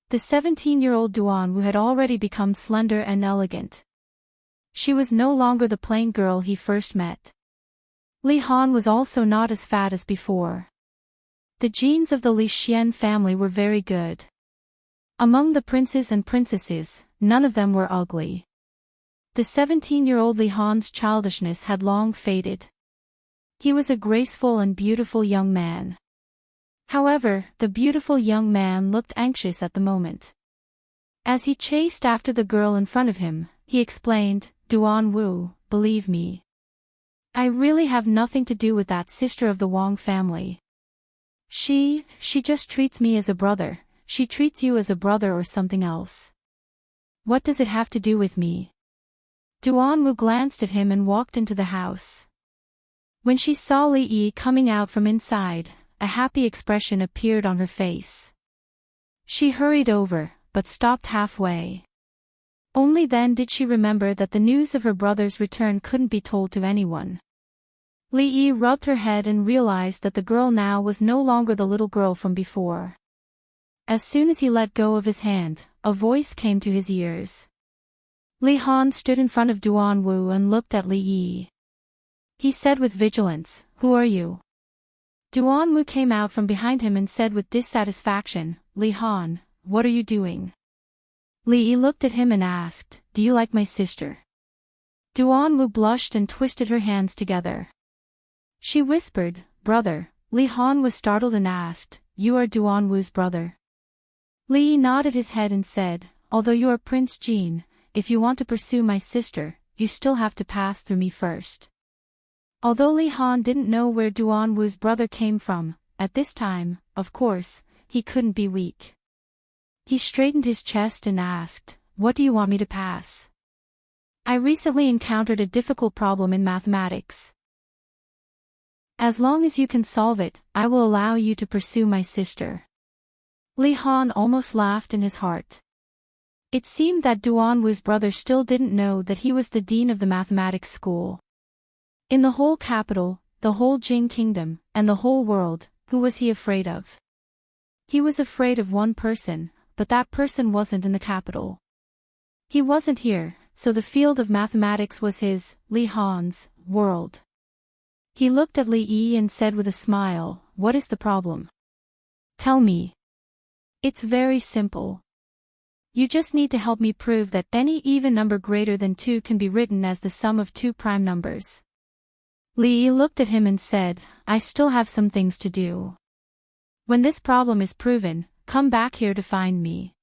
The 17-year-old Duan Wu had already become slender and elegant. She was no longer the plain girl he first met. Li Han was also not as fat as before. The genes of the Li Xian family were very good. Among the princes and princesses, none of them were ugly. The 17-year-old Li Han's childishness had long faded. He was a graceful and beautiful young man. However, the beautiful young man looked anxious at the moment. As he chased after the girl in front of him, he explained, "Duan Wu, believe me. I really have nothing to do with that sister of the Wang family. She just treats me as a brother. She treats you as a brother or something else. What does it have to do with me?" Duan Wu glanced at him and walked into the house. When she saw Li Yi coming out from inside, a happy expression appeared on her face. She hurried over, but stopped halfway. Only then did she remember that the news of her brother's return couldn't be told to anyone. Li Yi rubbed her head and realized that the girl now was no longer the little girl from before. As soon as he let go of his hand, a voice came to his ears. Li Han stood in front of Duan Wu and looked at Li Yi. He said with vigilance, "Who are you?" Duan Wu came out from behind him and said with dissatisfaction, "Li Han, what are you doing?" Li Yi looked at him and asked, "Do you like my sister?" Duan Wu blushed and twisted her hands together. She whispered, "Brother." Li Han was startled and asked, "You are Duan Wu's brother?" Li Yi nodded his head and said, "Although you are Prince Jin, if you want to pursue my sister, you still have to pass through me first." Although Li Han didn't know where Duan Wu's brother came from, at this time, of course, he couldn't be weak. He straightened his chest and asked, "What do you want me to pass?" "I recently encountered a difficult problem in mathematics. As long as you can solve it, I will allow you to pursue my sister." Li Han almost laughed in his heart. It seemed that Duan Wu's brother still didn't know that he was the dean of the mathematics school. In the whole capital, the whole Jing kingdom, and the whole world, who was he afraid of? He was afraid of one person, but that person wasn't in the capital. He wasn't here, so the field of mathematics was his, Li Han's, world. He looked at Li Yi and said with a smile, "What is the problem? Tell me." "It's very simple. You just need to help me prove that any even number greater than 2 can be written as the sum of 2 prime numbers." Li Yi looked at him and said, "I still have some things to do. When this problem is proven, come back here to find me."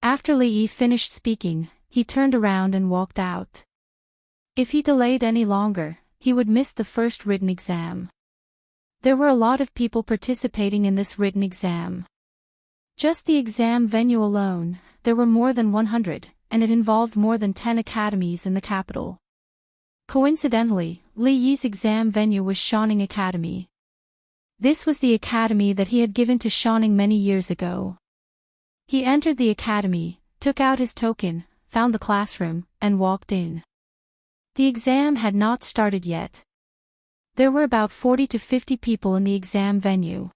After Li Yi finished speaking, he turned around and walked out. If he delayed any longer, he would miss the first written exam. There were a lot of people participating in this written exam. Just the exam venue alone, there were more than 100, and it involved more than 10 academies in the capital. Coincidentally, Li Yi's exam venue was Shaoning Academy. This was the academy that he had given to Shaoning many years ago. He entered the academy, took out his token, found the classroom, and walked in. The exam had not started yet. There were about 40 to 50 people in the exam venue.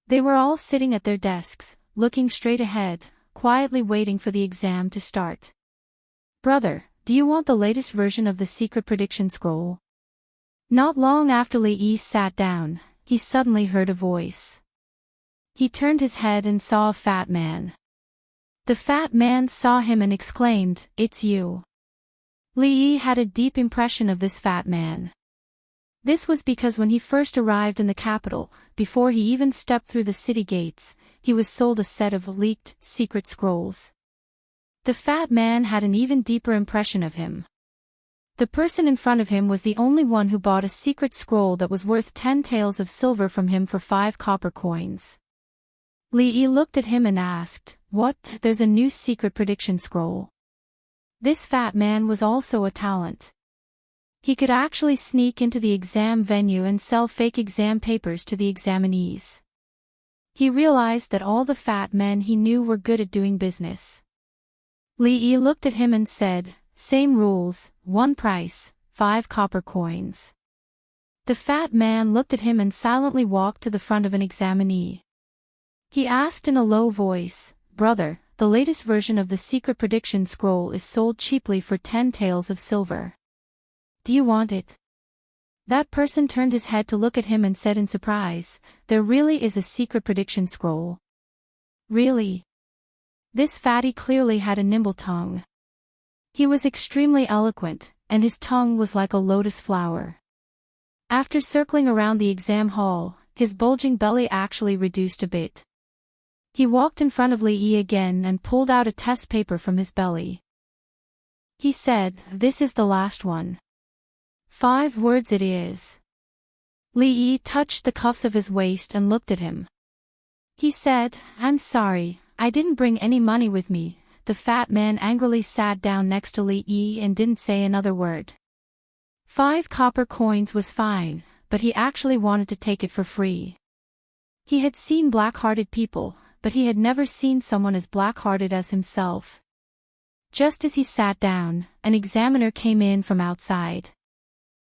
They were all sitting at their desks, looking straight ahead, quietly waiting for the exam to start. "Brother, do you want the latest version of the secret prediction scroll?" Not long after Li Yi sat down, he suddenly heard a voice. He turned his head and saw a fat man. The fat man saw him and exclaimed, "It's you." Li Yi had a deep impression of this fat man. This was because when he first arrived in the capital, before he even stepped through the city gates, he was sold a set of leaked, secret scrolls. The fat man had an even deeper impression of him. The person in front of him was the only one who bought a secret scroll that was worth 10 taels of silver from him for 5 copper coins. Li Yi looked at him and asked, "What? There's a new secret prediction scroll?" This fat man was also a talent. He could actually sneak into the exam venue and sell fake exam papers to the examinees. He realized that all the fat men he knew were good at doing business. Li Yi looked at him and said, "Same rules, 1 price, 5 copper coins." The fat man looked at him and silently walked to the front of an examinee. He asked in a low voice, "Brother, the latest version of the secret prediction scroll is sold cheaply for 10 taels of silver. Do you want it?" That person turned his head to look at him and said in surprise, "There really is a secret prediction scroll." "Really?" This fatty clearly had a nimble tongue. He was extremely eloquent, and his tongue was like a lotus flower. After circling around the exam hall, his bulging belly actually reduced a bit. He walked in front of Li Yi again and pulled out a test paper from his belly. He said, "This is the last one. 5 words it is." Li Yi touched the cuffs of his waist and looked at him. He said, "I'm sorry, I didn't bring any money with me." The fat man angrily sat down next to Li Yi and didn't say another word. 5 copper coins was fine, but he actually wanted to take it for free. He had seen black-hearted people, but he had never seen someone as black-hearted as himself. Just as he sat down, an examiner came in from outside.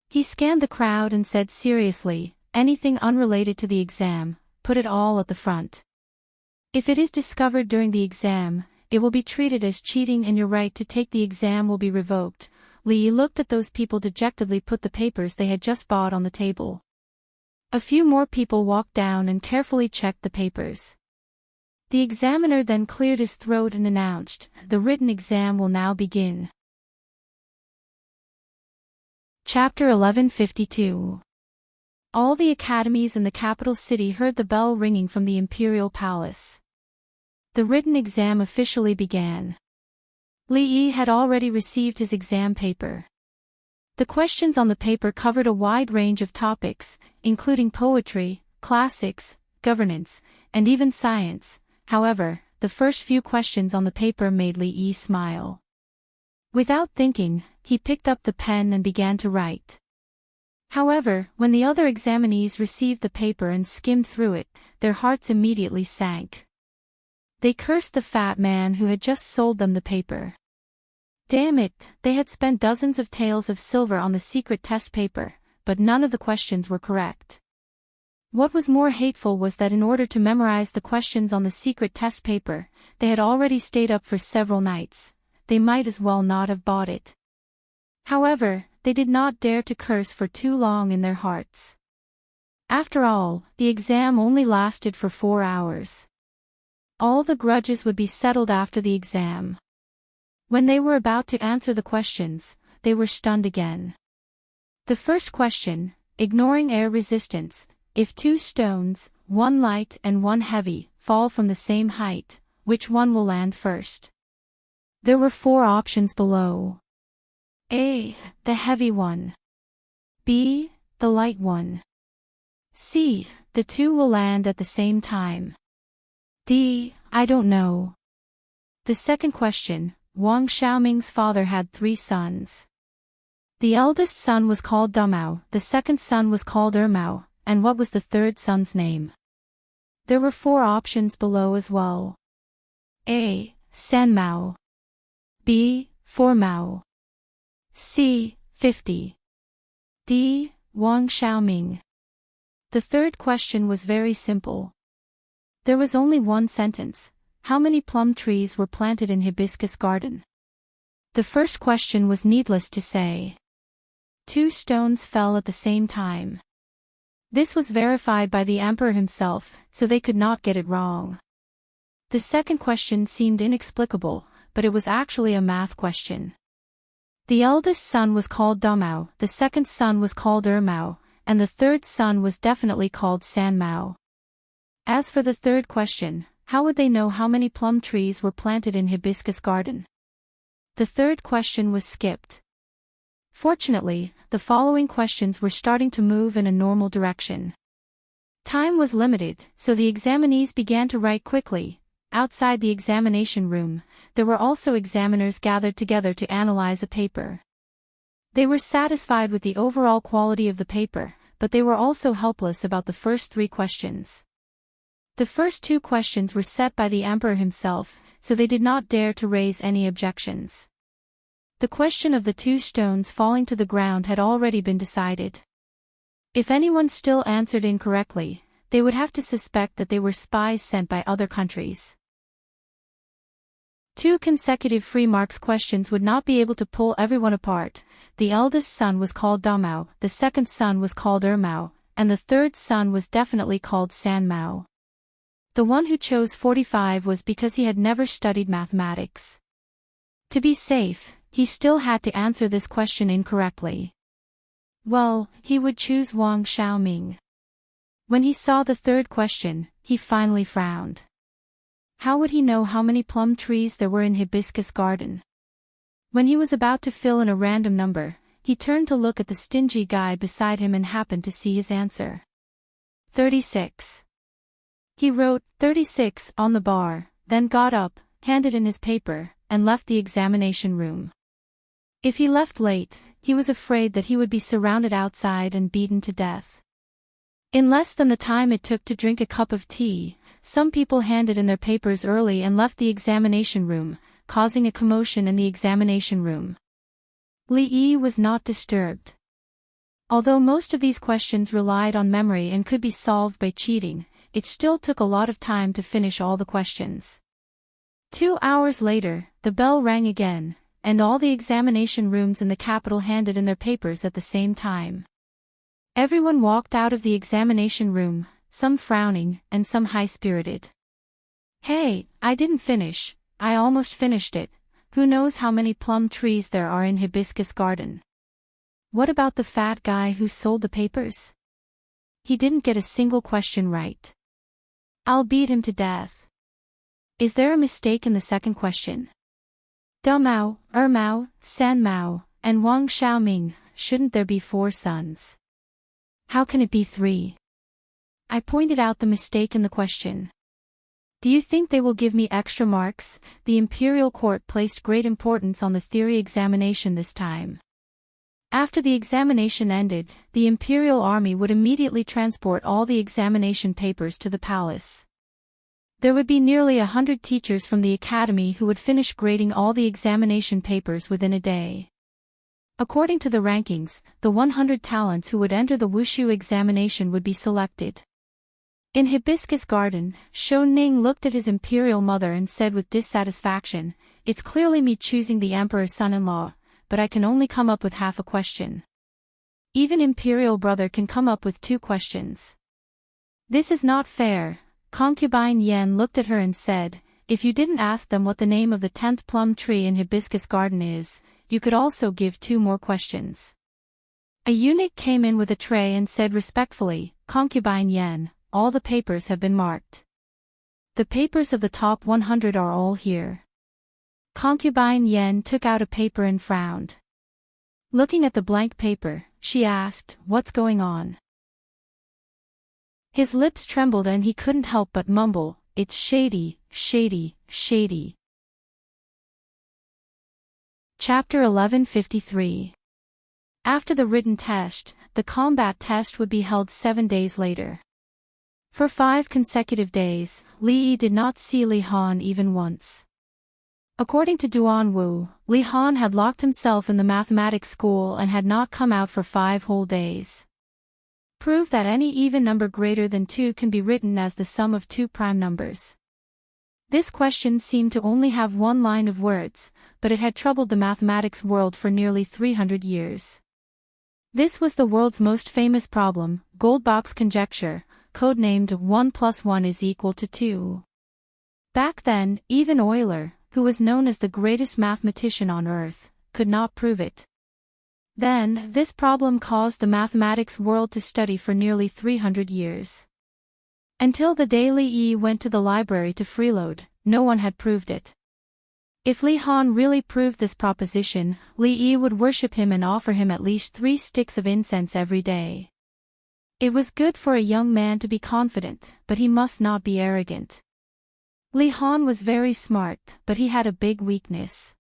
He scanned the crowd and said seriously, "Anything unrelated to the exam, put it all at the front. If it is discovered during the exam, it will be treated as cheating and your right to take the exam will be revoked." Li Yi looked at those people dejectedly put the papers they had just bought on the table. A few more people walked down and carefully checked the papers. The examiner then cleared his throat and announced, "The written exam will now begin." Chapter 1152. All the academies in the capital city heard the bell ringing from the imperial palace. The written exam officially began. Li Yi had already received his exam paper. The questions on the paper covered a wide range of topics, including poetry, classics, governance, and even science. However, the first few questions on the paper made Li Yi smile. Without thinking, he picked up the pen and began to write. However, when the other examinees received the paper and skimmed through it, their hearts immediately sank. They cursed the fat man who had just sold them the paper. Damn it, they had spent dozens of taels of silver on the secret test paper, but none of the questions were correct. What was more hateful was that in order to memorize the questions on the secret test paper, they had already stayed up for several nights. They might as well not have bought it. However, they did not dare to curse for too long in their hearts. After all, the exam only lasted for 4 hours. All the grudges would be settled after the exam. When they were about to answer the questions, they were stunned again. The first question, ignoring air resistance: if 2 stones, one light and one heavy, fall from the same height, which one will land first? There were 4 options below. A. The heavy one. B. The light one. C. The 2 will land at the same time. D. I don't know. The second question, Wang Xiaoming's father had 3 sons. The eldest son was called Dumao, the second son was called Ermao, and what was the third son's name? There were 4 options below as well. A. Sanmao. B. 4 Mao. C. 50. D. Wang Xiaoming. The third question was very simple. There was only one sentence: how many plum trees were planted in hibiscus garden? The first question was needless to say. 2 stones fell at the same time. This was verified by the emperor himself, so they could not get it wrong. The second question seemed inexplicable, but it was actually a math question. The eldest son was called Dumao, the second son was called Ermao, and the third son was definitely called Sanmao. As for the third question, how would they know how many plum trees were planted in hibiscus garden? The third question was skipped. Fortunately, the following questions were starting to move in a normal direction. Time was limited, so the examinees began to write quickly. Outside the examination room, there were also examiners gathered together to analyze a paper. They were satisfied with the overall quality of the paper, but they were also helpless about the first 3 questions. The first 2 questions were set by the emperor himself, so they did not dare to raise any objections. The question of the 2 stones falling to the ground had already been decided. If anyone still answered incorrectly, they would have to suspect that they were spies sent by other countries. 2 consecutive free marks questions would not be able to pull everyone apart. The eldest son was called Dumao, the second son was called Ermao, and the third son was definitely called Sanmao. The one who chose 45 was because he had never studied mathematics. To be safe, he still had to answer this question incorrectly. Well, he would choose Wang Xiaoming. When he saw the third question, he finally frowned. How would he know how many plum trees there were in hibiscus garden? When he was about to fill in a random number, he turned to look at the stingy guy beside him and happened to see his answer. 36. He wrote 36 on the bar, then got up, handed in his paper, and left the examination room. If he left late, he was afraid that he would be surrounded outside and beaten to death. In less than the time it took to drink a cup of tea, some people handed in their papers early and left the examination room, causing a commotion in the examination room. Li Yi was not disturbed. Although most of these questions relied on memory and could be solved by cheating, it still took a lot of time to finish all the questions. 2 hours later, the bell rang again, and all the examination rooms in the capital handed in their papers at the same time. Everyone walked out of the examination room, some frowning, and some high-spirited. Hey, I didn't finish, I almost finished it. Who knows how many plum trees there are in hibiscus garden? What about the fat guy who sold the papers? He didn't get a single question right. I'll beat him to death. Is there a mistake in the second question? Dumao, Ermao, Sanmao, and Wang Xiaoming, shouldn't there be 4 sons? How can it be 3? I pointed out the mistake in the question. Do you think they will give me extra marks? The imperial court placed great importance on the theory examination this time. After the examination ended, the imperial army would immediately transport all the examination papers to the palace. There would be nearly 100 teachers from the academy who would finish grading all the examination papers within a day. According to the rankings, the 100 talents who would enter the wushu examination would be selected. In Hibiscus Garden, Shou Ning looked at his imperial mother and said with dissatisfaction, "It's clearly me choosing the emperor's son-in-law, but I can only come up with half a question. Even imperial brother can come up with 2 questions. This is not fair." Concubine Yen looked at her and said, "If you didn't ask them what the name of the 10th plum tree in Hibiscus Garden is, you could also give 2 more questions." A eunuch came in with a tray and said respectfully, "Concubine Yen, all the papers have been marked. The papers of the top 100 are all here." Concubine Yen took out a paper and frowned. Looking at the blank paper, she asked, "What's going on?" His lips trembled and he couldn't help but mumble, "It's shady, shady, shady." Chapter 1153. After the written test, the combat test would be held 7 days later. For 5 consecutive days, Li Yi did not see Li Han even once. According to Duan Wu, Li Han had locked himself in the mathematics school and had not come out for 5 whole days. Prove that any even number greater than 2 can be written as the sum of 2 prime numbers. This question seemed to only have 1 line of words, but it had troubled the mathematics world for nearly 300 years. This was the world's most famous problem, Goldbach's conjecture, codenamed 1 + 1 = 2. Back then, even Euler, who was known as the greatest mathematician on Earth, could not prove it. Then, this problem caused the mathematics world to study for nearly 300 years. Until the day Li Yi went to the library to freeload, no one had proved it. If Li Han really proved this proposition, Li Yi would worship him and offer him at least 3 sticks of incense every day. It was good for a young man to be confident, but he must not be arrogant. Li Han was very smart, but he had a big weakness.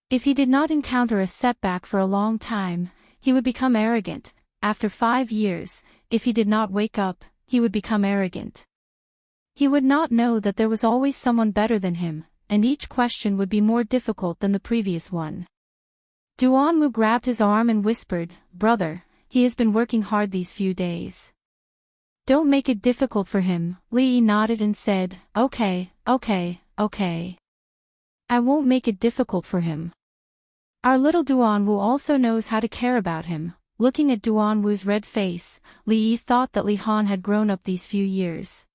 If he did not encounter a setback for a long time, he would become arrogant. After 5 years, if he did not wake up, he would become arrogant. He would not know that there was always someone better than him, and each question would be more difficult than the previous one. Duan Wu grabbed his arm and whispered, "Brother, he has been working hard these few days. Don't make it difficult for him." Li Yi nodded and said, Okay. I won't make it difficult for him. Our little Duan Wu also knows how to care about him." Looking at Duan Wu's red face, Li Yi thought that Li Han had grown up these few years.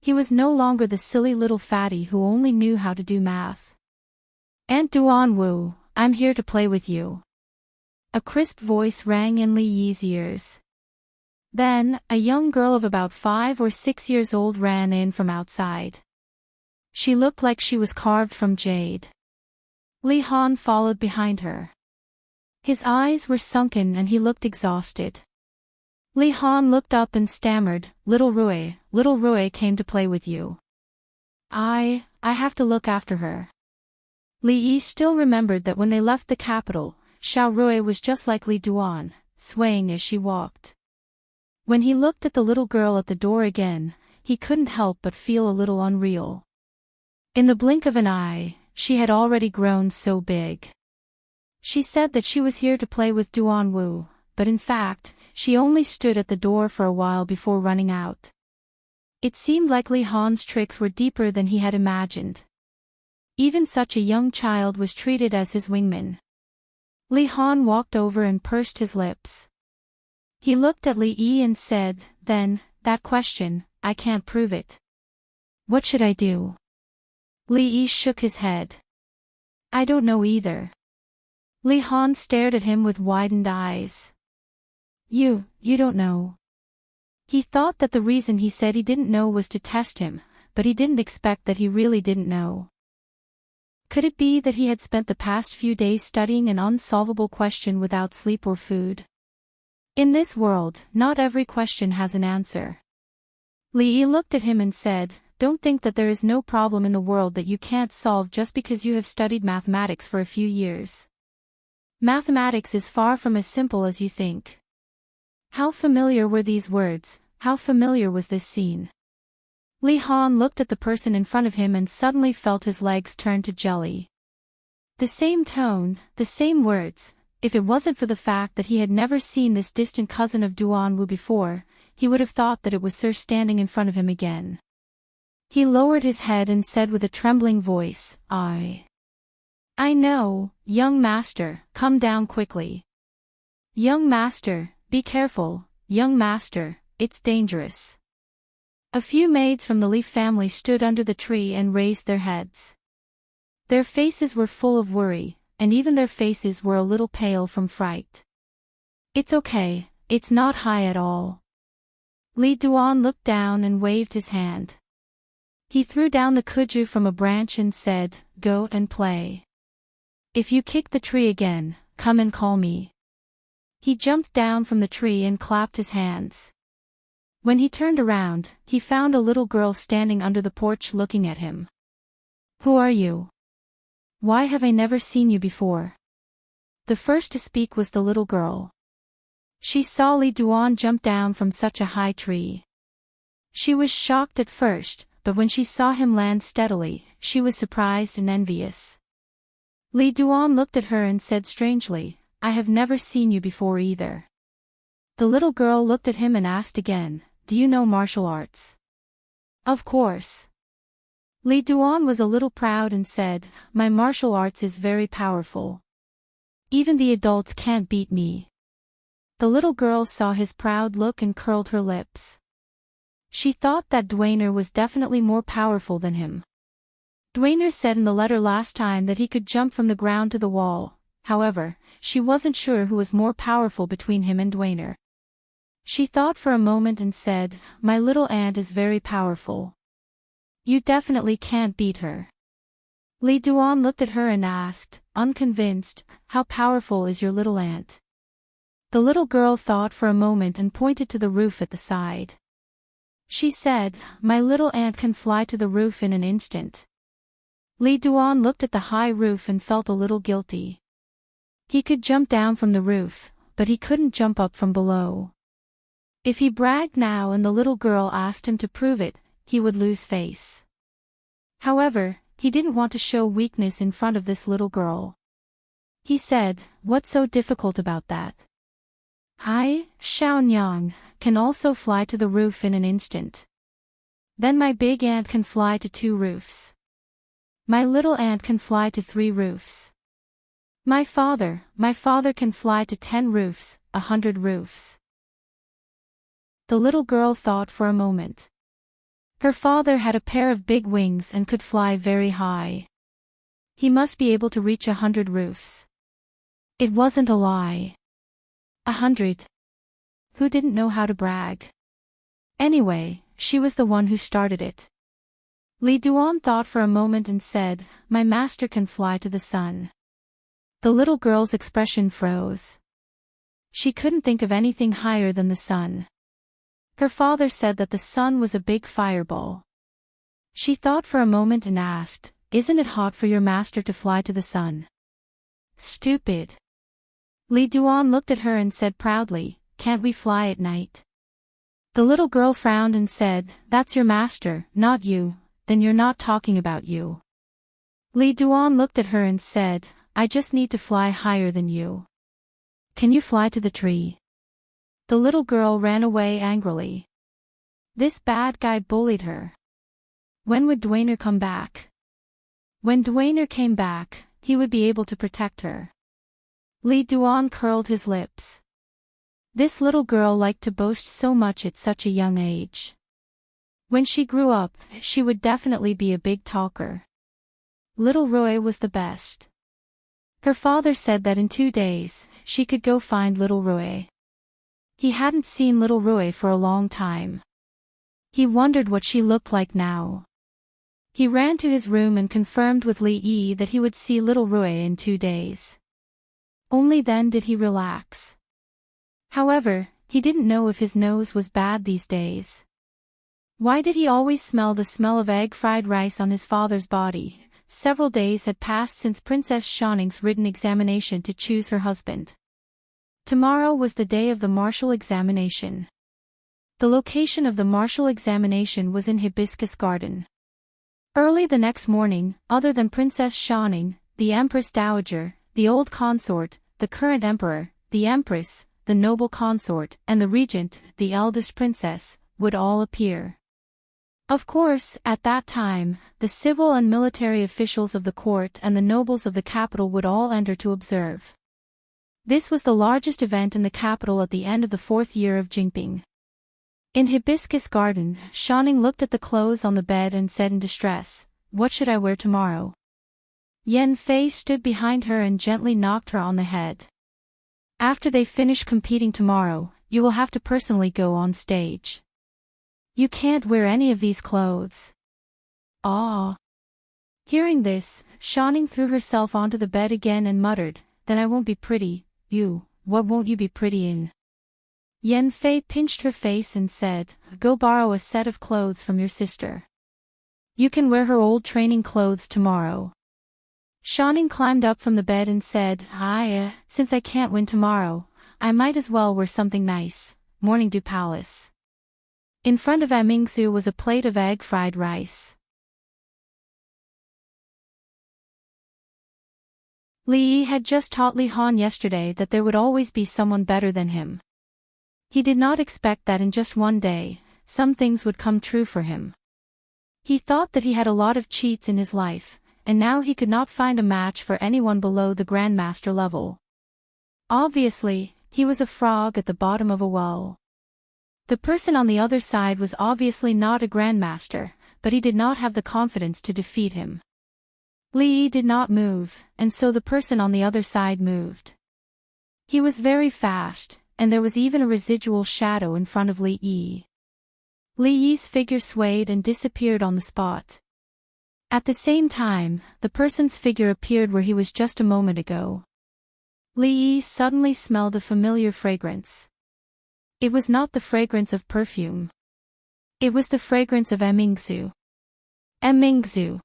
He was no longer the silly little fatty who only knew how to do math. "Aunt Duan Wu, I'm here to play with you." A crisp voice rang in Li Yi's ears. Then, a young girl of about 5 or 6 years old ran in from outside. She looked like she was carved from jade. Li Han followed behind her. His eyes were sunken and he looked exhausted. Li Han looked up and stammered, Little Rui came to play with you. I have to look after her." Li Yi still remembered that when they left the capital, Xiao Rui was just like Li Duan, swaying as she walked. When he looked at the little girl at the door again, he couldn't help but feel a little unreal. In the blink of an eye, she had already grown so big. She said that she was here to play with Duan Wu, but in fact, she only stood at the door for a while before running out. It seemed like Li Han's tricks were deeper than he had imagined. Even such a young child was treated as his wingman. Li Han walked over and pursed his lips. He looked at Li Yi and said, "Then, that question, I can't prove it. What should I do?" Li Yi shook his head. "I don't know either." Li Han stared at him with widened eyes. You don't know." He thought that the reason he said he didn't know was to test him, but he didn't expect that he really didn't know. Could it be that he had spent the past few days studying an unsolvable question without sleep or food? In this world, not every question has an answer. Li Yi looked at him and said, don't think that there is no problem in the world that you can't solve just because you have studied mathematics for a few years. Mathematics is far from as simple as you think. How familiar were these words, how familiar was this scene? Li Han looked at the person in front of him and suddenly felt his legs turn to jelly. The same tone, the same words. If it wasn't for the fact that he had never seen this distant cousin of Duan Wu before, he would have thought that it was Sir standing in front of him again. He lowered his head and said with a trembling voice, I know, young master, come down quickly. Young master, be careful, young master, it's dangerous. A few maids from the Li family stood under the tree and raised their heads. Their faces were full of worry, and even their faces were a little pale from fright. It's okay, it's not high at all. Li Duan looked down and waved his hand. He threw down the kudzu from a branch and said, go and play. If you kick the tree again, come and call me. He jumped down from the tree and clapped his hands. When he turned around, he found a little girl standing under the porch looking at him. Who are you? Why have I never seen you before? The first to speak was the little girl. She saw Li Duan jump down from such a high tree. She was shocked at first, but when she saw him land steadily, she was surprised and envious. Li Duan looked at her and said strangely, I have never seen you before either. The little girl looked at him and asked again, do you know martial arts? Of course. Li Duan was a little proud and said, my martial arts is very powerful. Even the adults can't beat me. The little girl saw his proud look and curled her lips. She thought that Dwainer was definitely more powerful than him. Dwainer said in the letter last time that he could jump from the ground to the wall, however, she wasn't sure who was more powerful between him and Dwainer. She thought for a moment and said, my little aunt is very powerful. You definitely can't beat her. Li Duan looked at her and asked, unconvinced, how powerful is your little aunt? The little girl thought for a moment and pointed to the roof at the side. She said, my little aunt can fly to the roof in an instant. Li Duan looked at the high roof and felt a little guilty. He could jump down from the roof, but he couldn't jump up from below. If he bragged now and the little girl asked him to prove it, he would lose face. However, he didn't want to show weakness in front of this little girl. He said, what's so difficult about that? I, Xiaonyang, can also fly to the roof in an instant. Then my big aunt can fly to 2 roofs. My little aunt can fly to 3 roofs. My father can fly to 10 roofs, 100 roofs. The little girl thought for a moment. Her father had a pair of big wings and could fly very high. He must be able to reach 100 roofs. It wasn't a lie. 100. Who didn't know how to brag? Anyway, she was the one who started it. Li Duan thought for a moment and said, my master can fly to the sun. The little girl's expression froze. She couldn't think of anything higher than the sun. Her father said that the sun was a big fireball. She thought for a moment and asked, isn't it hot for your master to fly to the sun? Stupid. Li Duan looked at her and said proudly, can't we fly at night? The little girl frowned and said, that's your master, not you, then you're not talking about you. Li Duan looked at her and said, I just need to fly higher than you. Can you fly to the tree? The little girl ran away angrily. This bad guy bullied her. When would Dwainer come back? When Dwainer came back, he would be able to protect her. Li Duan curled his lips. This little girl liked to boast so much at such a young age. When she grew up, she would definitely be a big talker. Little Roy was the best. Her father said that in 2 days, she could go find little Roy. He hadn't seen little Roy for a long time. He wondered what she looked like now. He ran to his room and confirmed with Li Yi that he would see little Roy in 2 days. Only then did he relax. However, he didn't know if his nose was bad these days. Why did he always smell the smell of egg fried rice on his father's body? Several days had passed since Princess Shanning's written examination to choose her husband. Tomorrow was the day of the martial examination. The location of the martial examination was in Hibiscus Garden. Early the next morning, other than Princess Shanning, the Empress Dowager, the old consort, the current emperor, the empress, the noble consort, and the regent, the eldest princess, would all appear. Of course, at that time, the civil and military officials of the court and the nobles of the capital would all enter to observe. This was the largest event in the capital at the end of the 4th year of Jinping. In Hibiscus Garden, Shanning looked at the clothes on the bed and said in distress, "What should I wear tomorrow?" Yan Fei stood behind her and gently knocked her on the head. "After they finish competing tomorrow, you will have to personally go on stage. You can't wear any of these clothes." Ah! Hearing this, Shanning threw herself onto the bed again and muttered, "Then I won't be pretty. You, what won't you be pretty in?" Yan Fei pinched her face and said, "Go borrow a set of clothes from your sister. You can wear her old training clothes tomorrow." Shanning climbed up from the bed and said, Since I can't win tomorrow, I might as well wear something nice." Morning Dew Palace. In front of Amingzu was a plate of egg fried rice. Li Yi had just taught Li Han yesterday that there would always be someone better than him. He did not expect that in just one day, some things would come true for him. He thought that he had a lot of cheats in his life, and now he could not find a match for anyone below the Grandmaster level. Obviously, he was a frog at the bottom of a well. The person on the other side was obviously not a Grandmaster, but he did not have the confidence to defeat him. Li Yi did not move, and so the person on the other side moved. He was very fast, and there was even a residual shadow in front of Li Yi. Li Yi's figure swayed and disappeared on the spot. At the same time, the person's figure appeared where he was just a moment ago. Li Yi suddenly smelled a familiar fragrance. It was not the fragrance of perfume. It was the fragrance of Amingzu. Amingzu.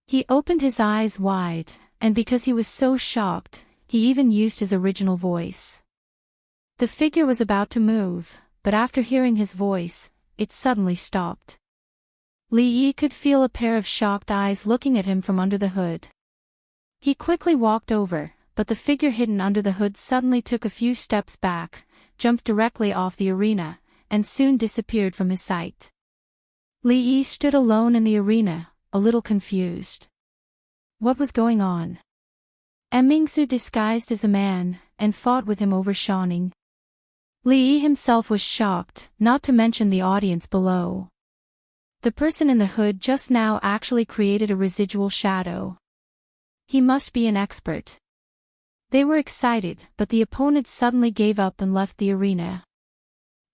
He opened his eyes wide, and because he was so shocked, he even used his original voice. The figure was about to move, but after hearing his voice, it suddenly stopped. Li Yi could feel a pair of shocked eyes looking at him from under the hood. He quickly walked over, but the figure hidden under the hood suddenly took a few steps back, jumped directly off the arena, and soon disappeared from his sight. Li Yi stood alone in the arena, a little confused. What was going on? Amingzu disguised as a man, and fought with him over Shanning. Li Yi himself was shocked, not to mention the audience below. The person in the hood just now actually created a residual shadow. He must be an expert. They were excited, but the opponents suddenly gave up and left the arena.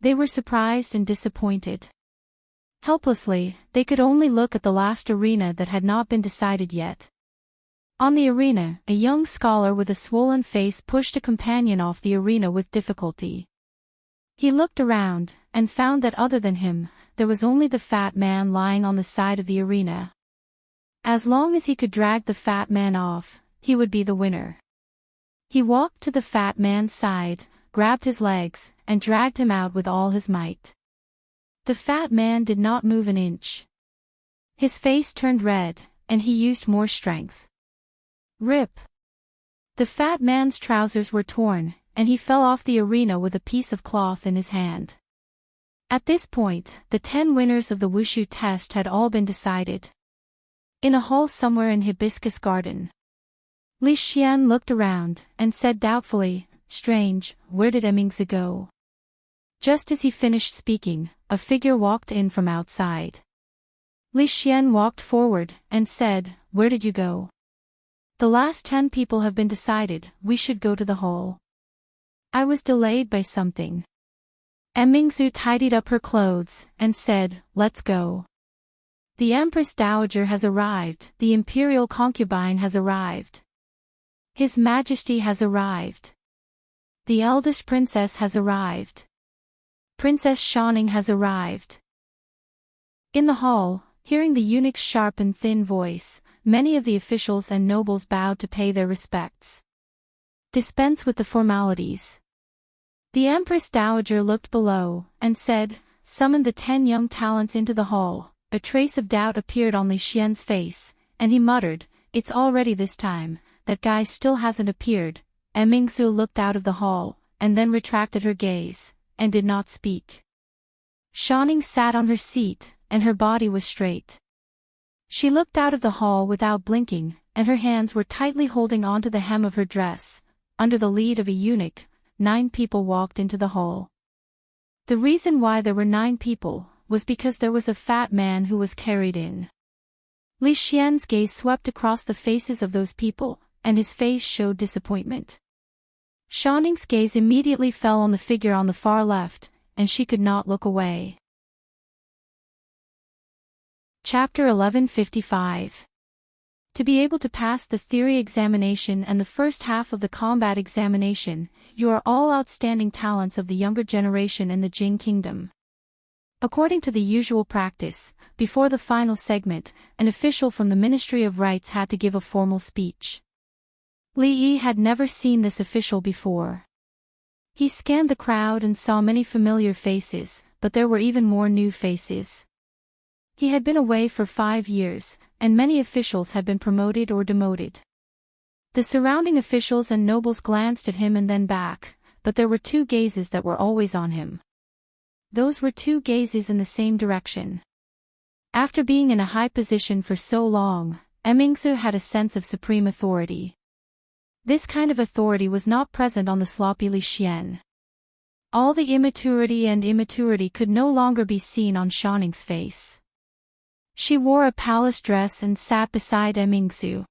They were surprised and disappointed. Helplessly, they could only look at the last arena that had not been decided yet. On the arena, a young scholar with a swollen face pushed a companion off the arena with difficulty. He looked around, and found that other than him, there was only the fat man lying on the side of the arena. As long as he could drag the fat man off, he would be the winner. He walked to the fat man's side, grabbed his legs, and dragged him out with all his might. The fat man did not move an inch. His face turned red, and he used more strength. Rip! The fat man's trousers were torn, and he fell off the arena with a piece of cloth in his hand. At this point, the 10 winners of the Wushu test had all been decided. In a hall somewhere in Hibiscus Garden, Li Xian looked around, and said doubtfully, "Strange, where did Amingzu go?" Just as he finished speaking, a figure walked in from outside. Li Xian walked forward, and said, "Where did you go?" "The last 10 people have been decided, we should go to the hall." "I was delayed by something." Amingzu tidied up her clothes, and said, "Let's go. The Empress Dowager has arrived, the imperial concubine has arrived. His Majesty has arrived. The eldest princess has arrived. Princess Shanning has arrived." In the hall, hearing the eunuch's sharp and thin voice, many of the officials and nobles bowed to pay their respects. Dispense with the formalities. The Empress Dowager looked below, and said, "Summon the 10 young talents into the hall." A trace of doubt appeared on Li Xian's face, and he muttered, "It's already this time, that guy still hasn't appeared." Mingsu looked out of the hall, and then retracted her gaze, and did not speak. Shanning sat on her seat, and her body was straight. She looked out of the hall without blinking, and her hands were tightly holding onto the hem of her dress. Under the lead of a eunuch, 9 people walked into the hall. The reason why there were 9 people was because there was a fat man who was carried in. Li Xian's gaze swept across the faces of those people, and his face showed disappointment. Shanning's gaze immediately fell on the figure on the far left, and she could not look away. Chapter 1155. To be able to pass the theory examination and the first half of the combat examination, you are all outstanding talents of the younger generation in the Jing Kingdom. According to the usual practice, before the final segment, an official from the Ministry of Rites had to give a formal speech. Li Yi had never seen this official before. He scanned the crowd and saw many familiar faces, but there were even more new faces. He had been away for 5 years, and many officials had been promoted or demoted. The surrounding officials and nobles glanced at him and then back, but there were 2 gazes that were always on him. Those were 2 gazes in the same direction. After being in a high position for so long, Mingsu had a sense of supreme authority. This kind of authority was not present on the sloppy Li Xian. All the immaturity could no longer be seen on Shanning's face. She wore a palace dress and sat beside Mingsu.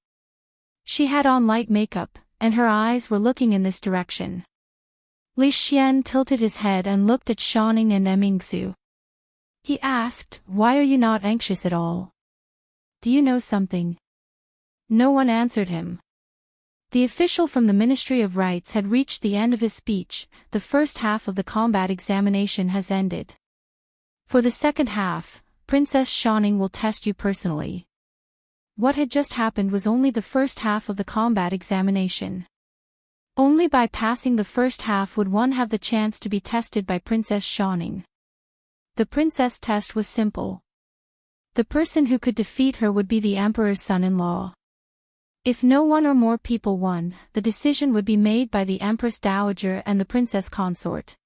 She had on light makeup, and her eyes were looking in this direction. Li Xian tilted his head and looked at Shanning and Mingsu. He asked, "Why are you not anxious at all? Do you know something?" No one answered him. The official from the Ministry of Rites had reached the end of his speech. The first half of the combat examination has ended. For the second half, Princess Shanning will test you personally. What had just happened was only the first half of the combat examination. Only by passing the first half would one have the chance to be tested by Princess Shanning. The princess test was simple. The person who could defeat her would be the Emperor's son-in-law. If no one or more people won, the decision would be made by the Empress Dowager and the princess consort.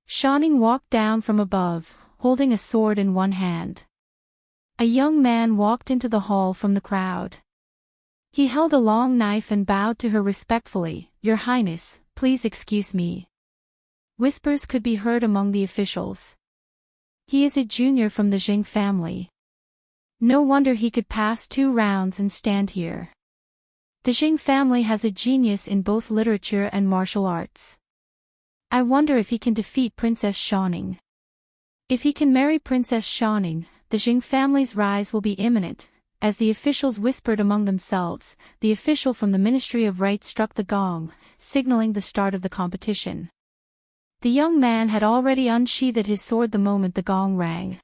Shanning walked down from above, holding a sword in one hand. A young man walked into the hall from the crowd. He held a long knife and bowed to her respectfully. "Your Highness, please excuse me." Whispers could be heard among the officials. He is a junior from the Jing family. No wonder he could pass 2 rounds and stand here. The Jing family has a genius in both literature and martial arts. I wonder if he can defeat Princess Shanning. If he can marry Princess Shanning, the Jing family's rise will be imminent. As the officials whispered among themselves, the official from the Ministry of Rites struck the gong, signaling the start of the competition. The young man had already unsheathed his sword the moment the gong rang.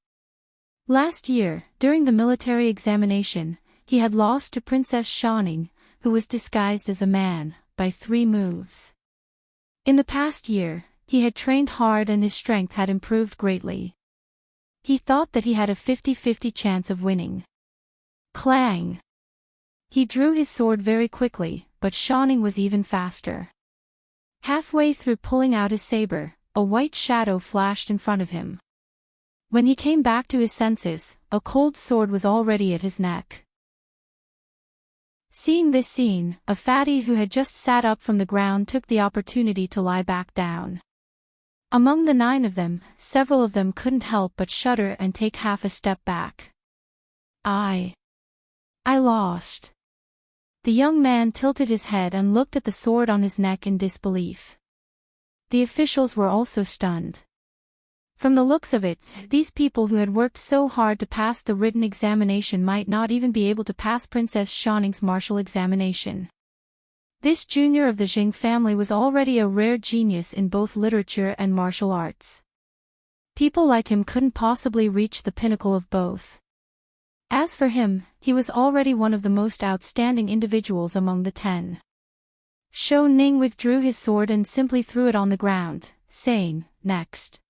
Last year, during the military examination, he had lost to Princess Shanning, who was disguised as a man, by 3 moves. In the past year, he had trained hard and his strength had improved greatly. He thought that he had a 50-50 chance of winning. Clang! He drew his sword very quickly, but Shanning was even faster. Halfway through pulling out his saber, a white shadow flashed in front of him. When he came back to his senses, a cold sword was already at his neck. Seeing this scene, a fatty who had just sat up from the ground took the opportunity to lie back down. Among the 9 of them, several of them couldn't help but shudder and take half a step back. I lost. The young man tilted his head and looked at the sword on his neck in disbelief. The officials were also stunned. From the looks of it, these people who had worked so hard to pass the written examination might not even be able to pass Princess Shanning's martial examination. This junior of the Jing family was already a rare genius in both literature and martial arts. People like him couldn't possibly reach the pinnacle of both. As for him, he was already one of the most outstanding individuals among the 10. Shou Ning withdrew his sword and simply threw it on the ground, saying, "Next."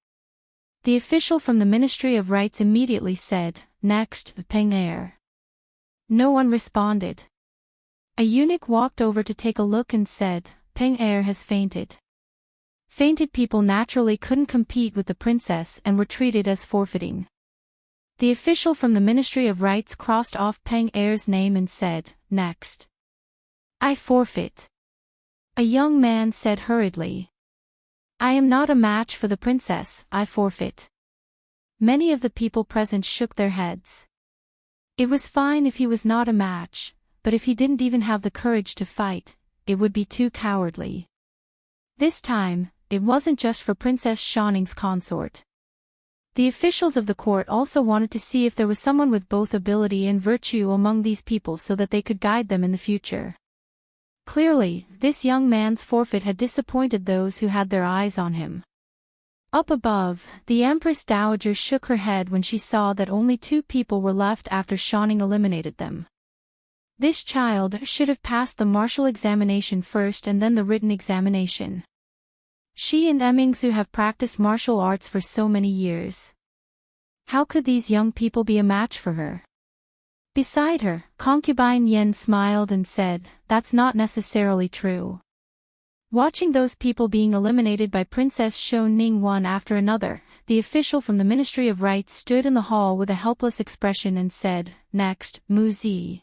The official from the Ministry of Rites immediately said, "Next, Peng Er." No one responded. A eunuch walked over to take a look and said, "Peng Er has fainted." Fainted people naturally couldn't compete with the princess and were treated as forfeiting. The official from the Ministry of Rites crossed off Peng Er's name and said, "Next." "I forfeit." A young man said hurriedly. "I am not a match for the princess, I forfeit." Many of the people present shook their heads. It was fine if he was not a match, but if he didn't even have the courage to fight, it would be too cowardly. This time, it wasn't just for Princess Shanning's consort. The officials of the court also wanted to see if there was someone with both ability and virtue among these people so that they could guide them in the future. Clearly, this young man's forfeit had disappointed those who had their eyes on him. Up above, the Empress Dowager shook her head when she saw that only 2 people were left after Shanning eliminated them. This child should have passed the martial examination first and then the written examination. She and Emingsu have practiced martial arts for so many years. How could these young people be a match for her? Beside her, concubine Yen smiled and said, "That's not necessarily true." Watching those people being eliminated by Princess Shou Ning one after another, the official from the Ministry of Rites stood in the hall with a helpless expression and said, "Next, Mu Zi."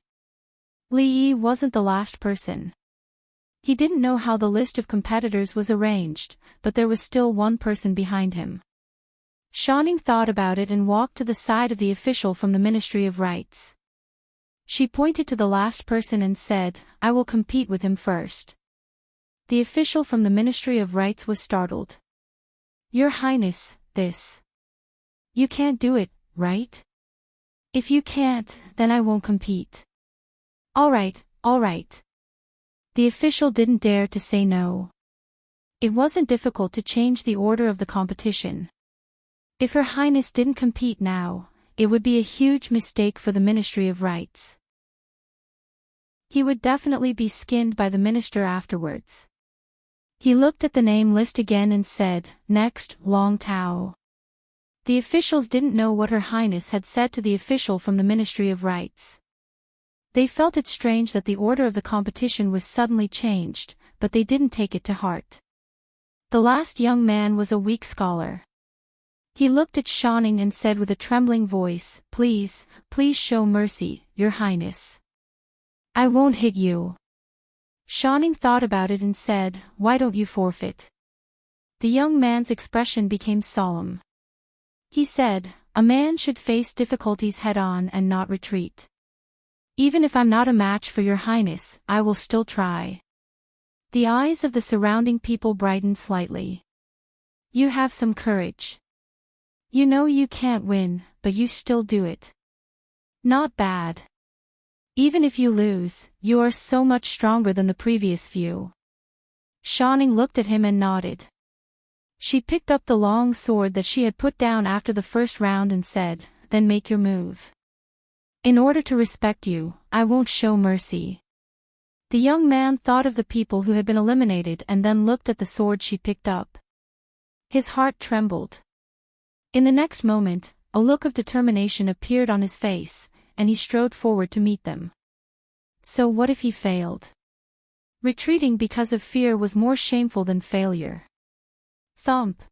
Li Yi wasn't the last person. He didn't know how the list of competitors was arranged, but there was still one person behind him. Shanning thought about it and walked to the side of the official from the Ministry of Rites. She pointed to the last person and said, "I will compete with him first." The official from the Ministry of Rites was startled. "Your Highness, this. You can't do it, right? If you can't, then I won't compete." All right. The official didn't dare to say no. It wasn't difficult to change the order of the competition. If Her Highness didn't compete now, it would be a huge mistake for the Ministry of Rites. He would definitely be skinned by the minister afterwards. He looked at the name list again and said, "Next, Long Tao." The officials didn't know what Her Highness had said to the official from the Ministry of Rites. They felt it strange that the order of the competition was suddenly changed, but they didn't take it to heart. The last young man was a weak scholar. He looked at Shanning and said with a trembling voice, please show mercy, Your Highness. I won't hit you." Shanning thought about it and said, "Why don't you forfeit?" The young man's expression became solemn. He said, "A man should face difficulties head-on and not retreat. Even if I'm not a match for Your Highness, I will still try." The eyes of the surrounding people brightened slightly. "You have some courage. You know you can't win, but you still do it. Not bad. Even if you lose, you are so much stronger than the previous few." Shanning looked at him and nodded. She picked up the long sword that she had put down after the first round and said, "Then make your move. In order to respect you, I won't show mercy." The young man thought of the people who had been eliminated and then looked at the sword she picked up. His heart trembled. In the next moment, a look of determination appeared on his face, and he strode forward to meet them. So what if he failed? Retreating because of fear was more shameful than failure. Thump!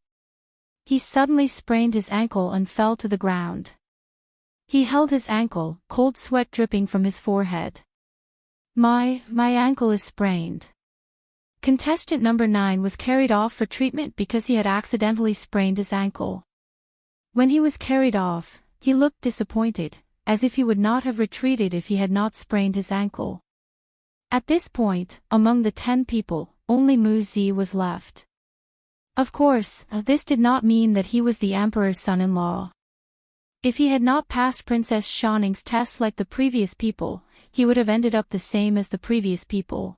He suddenly sprained his ankle and fell to the ground. He held his ankle, cold sweat dripping from his forehead. My ankle is sprained." Contestant number 9 was carried off for treatment because he had accidentally sprained his ankle. When he was carried off, he looked disappointed, as if he would not have retreated if he had not sprained his ankle. At this point, among the 10 people, only Mu Zi was left. Of course, this did not mean that he was the emperor's son-in-law. If he had not passed Princess Shanning's test like the previous people, he would have ended up the same as the previous people.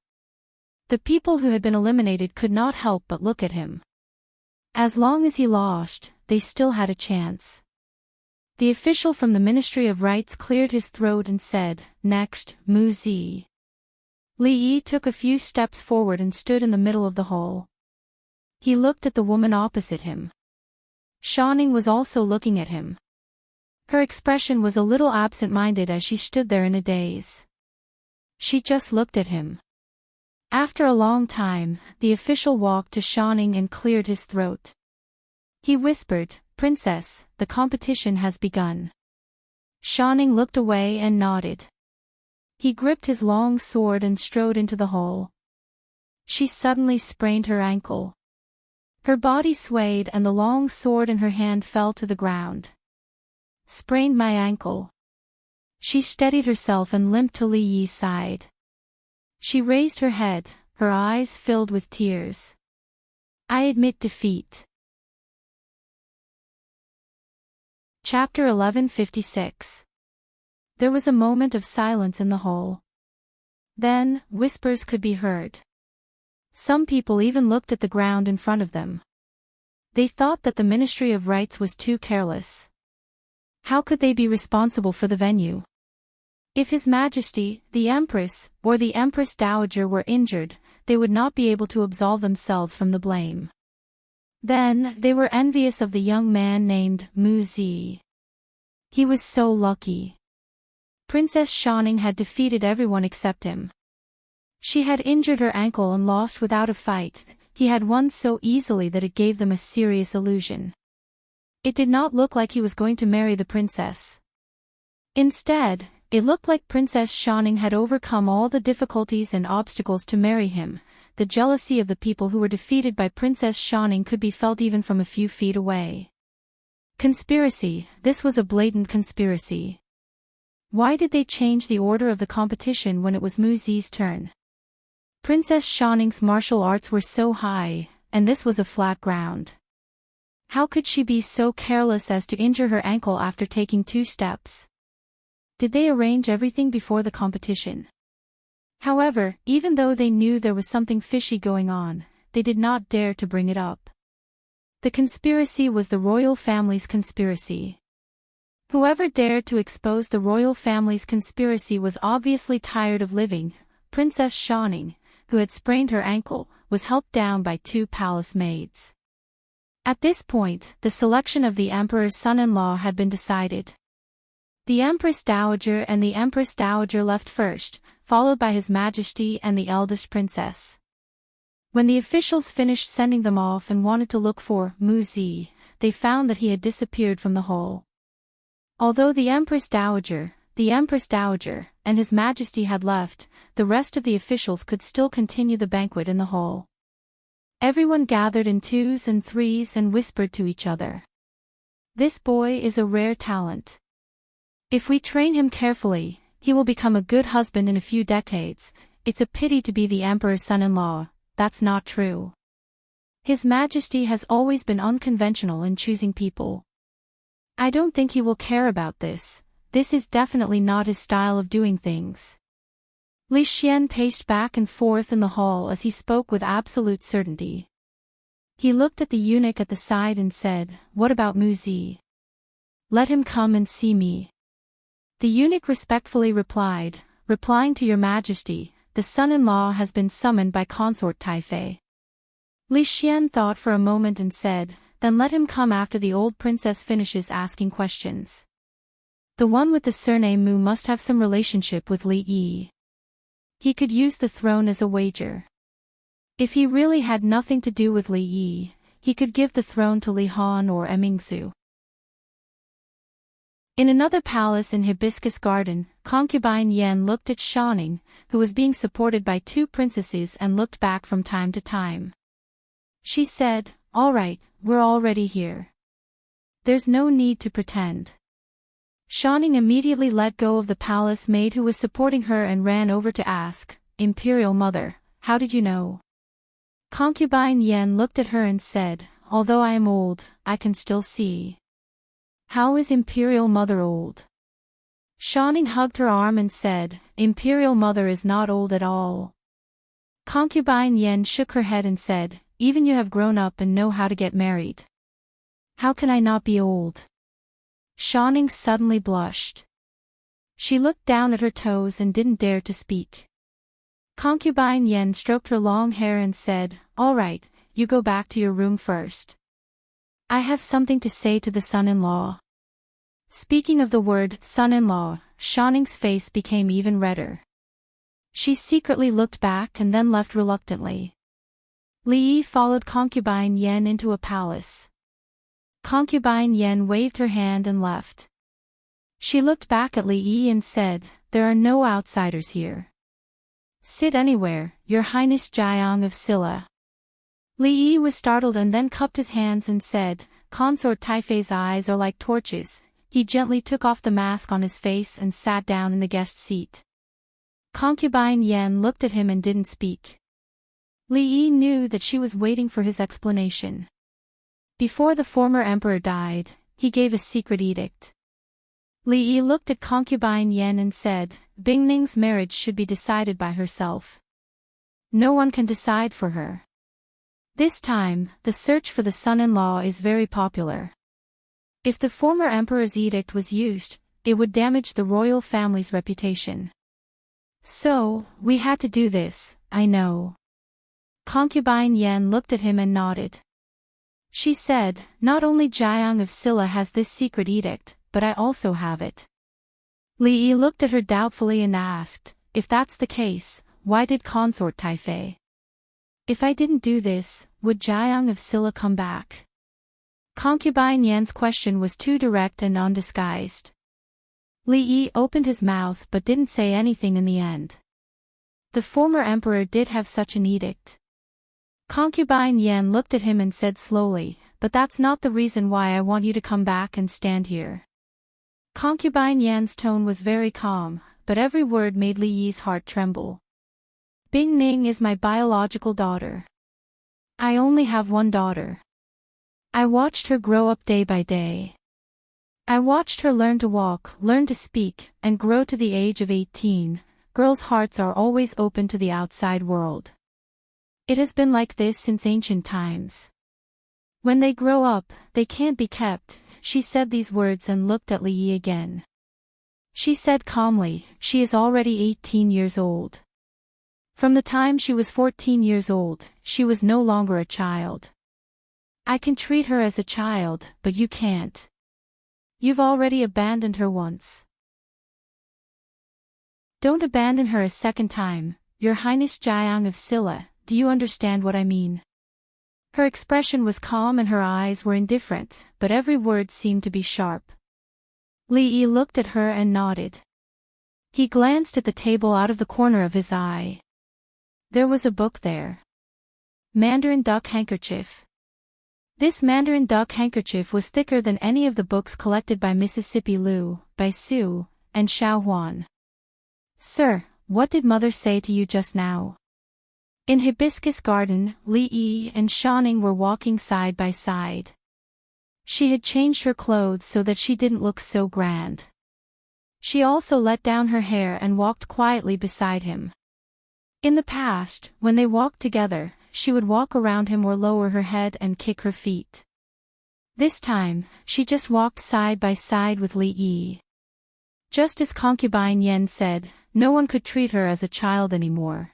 The people who had been eliminated could not help but look at him. As long as he lost, they still had a chance. The official from the Ministry of Rites cleared his throat and said, "Next, Mu Zi." Li Yi took a few steps forward and stood in the middle of the hall. He looked at the woman opposite him. Shanning was also looking at him. Her expression was a little absent-minded as she stood there in a daze. She just looked at him. After a long time, the official walked to Shanning and cleared his throat. He whispered, "Princess, the competition has begun." Shanning looked away and nodded. He gripped his long sword and strode into the hall. She suddenly sprained her ankle. Her body swayed and the long sword in her hand fell to the ground. "Sprained my ankle." She steadied herself and limped to Li Yi's side. She raised her head, her eyes filled with tears. "I admit defeat." Chapter 1156. There was a moment of silence in the hall. Then, whispers could be heard. Some people even looked at the ground in front of them. They thought that the Ministry of Rites was too careless. How could they be responsible for the venue? If His Majesty, the Empress, or the Empress Dowager were injured, they would not be able to absolve themselves from the blame. Then, they were envious of the young man named Mu Zi. He was so lucky. Princess Shanning had defeated everyone except him. She had injured her ankle and lost without a fight. He had won so easily that it gave them a serious illusion. It did not look like he was going to marry the princess. Instead, it looked like Princess Shanning had overcome all the difficulties and obstacles to marry him. The jealousy of the people who were defeated by Princess Shanning could be felt even from a few feet away. Conspiracy, this was a blatant conspiracy. Why did they change the order of the competition when it was Mu Zi's turn? Princess Shanning's martial arts were so high, and this was a flat ground. How could she be so careless as to injure her ankle after taking 2 steps? Did they arrange everything before the competition? However, even though they knew there was something fishy going on, they did not dare to bring it up. The conspiracy was the royal family's conspiracy. Whoever dared to expose the royal family's conspiracy was obviously tired of living. Princess Shanning, who had sprained her ankle, was helped down by 2 palace maids. At this point, the selection of the emperor's son-in-law had been decided. The Empress Dowager and the Empress Dowager left first, followed by His Majesty and the eldest princess. When the officials finished sending them off and wanted to look for Mu Zi, they found that he had disappeared from the hall. Although the Empress Dowager, and His Majesty had left, the rest of the officials could still continue the banquet in the hall. Everyone gathered in 2s and 3s and whispered to each other. "This boy is a rare talent. If we train him carefully, he will become a good husband in a few decades. It's a pity to be the emperor's son-in-law." That's not true. His Majesty has always been unconventional in choosing people. I don't think he will care about this. This is definitely not his style of doing things. Li Xian paced back and forth in the hall as he spoke with absolute certainty. He looked at the eunuch at the side and said, "What about Mu Zi? Let him come and see me." The eunuch respectfully replied, "Replying to your Majesty, the son-in-law has been summoned by Consort Taifei." Li Xian thought for a moment and said, "Then let him come after the old princess finishes asking questions." The one with the surname Mu must have some relationship with Li Yi. He could use the throne as a wager. If he really had nothing to do with Li Yi, he could give the throne to Li Han or Emingsu. In another palace in Hibiscus Garden, concubine Yen looked at Shanning, who was being supported by 2 princesses, and looked back from time to time. She said, "All right, we're already here. There's no need to pretend." Shanning immediately let go of the palace maid who was supporting her and ran over to ask, "Imperial Mother, how did you know?" Concubine Yen looked at her and said, "Although I am old, I can still see." "How is Imperial Mother old?" Shanning hugged her arm and said, "Imperial Mother is not old at all." Concubine Yen shook her head and said, "Even you have grown up and know how to get married." How can I not be old? Shaning suddenly blushed. She looked down at her toes and didn't dare to speak. Concubine Yen stroked her long hair and said, "All right, you go back to your room first. I have something to say to the son-in-law." Speaking of the word son-in-law, Shaning's face became even redder. She secretly looked back and then left reluctantly. Li Yi followed Concubine Yen into a palace. Concubine Yen waved her hand and left. She looked back at Li Yi and said, "There are no outsiders here. Sit anywhere, Your Highness Jiang of Silla." Li Yi was startled and then cupped his hands and said, "Consort Taifei's eyes are like torches." He gently took off the mask on his face and sat down in the guest seat. Concubine Yen looked at him and didn't speak. Li Yi knew that she was waiting for his explanation. Before the former emperor died, he gave a secret edict. Li Yi looked at Concubine Yen and said, "Bingning's marriage should be decided by herself. No one can decide for her. This time, the search for the son-in-law is very popular. If the former emperor's edict was used, it would damage the royal family's reputation. So, we had to do this, I know." Concubine Yen looked at him and nodded. She said, "Not only Jiang of Silla has this secret edict, but I also have it." Li Yi looked at her doubtfully and asked, "If that's the case, why did Consort Taifei? If I didn't do this, would Jiang of Silla come back?" Concubine Yan's question was too direct and undisguised. Li Yi opened his mouth but didn't say anything in the end. The former emperor did have such an edict. Concubine Yen looked at him and said slowly, "But that's not the reason why I want you to come back and stand here." Concubine Yan's tone was very calm, but every word made Li Yi's heart tremble. "Bing Ning is my biological daughter. I only have one daughter. I watched her grow up day by day. I watched her learn to walk, learn to speak, and grow to the age of 18. Girls' hearts are always open to the outside world. It has been like this since ancient times. When they grow up, they can't be kept." She said these words and looked at Li Yi again. She said calmly, "She is already 18 years old. From the time she was 14 years old, she was no longer a child. I can treat her as a child, but you can't. You've already abandoned her once. Don't abandon her a second time, Your Highness Jiang of Silla. Do you understand what I mean?" Her expression was calm and her eyes were indifferent, but every word seemed to be sharp. Li Yi looked at her and nodded. He glanced at the table out of the corner of his eye. There was a book there. Mandarin Duck Handkerchief. This Mandarin Duck Handkerchief was thicker than any of the books collected by Mississippi Liu, by Su, and Xiao Huan. "Sir, what did Mother say to you just now?" In Hibiscus Garden, Li Yi and Shaning were walking side by side. She had changed her clothes so that she didn't look so grand. She also let down her hair and walked quietly beside him. In the past, when they walked together, she would walk around him or lower her head and kick her feet. This time, she just walked side by side with Li Yi. Just as Concubine Yen said, no one could treat her as a child anymore.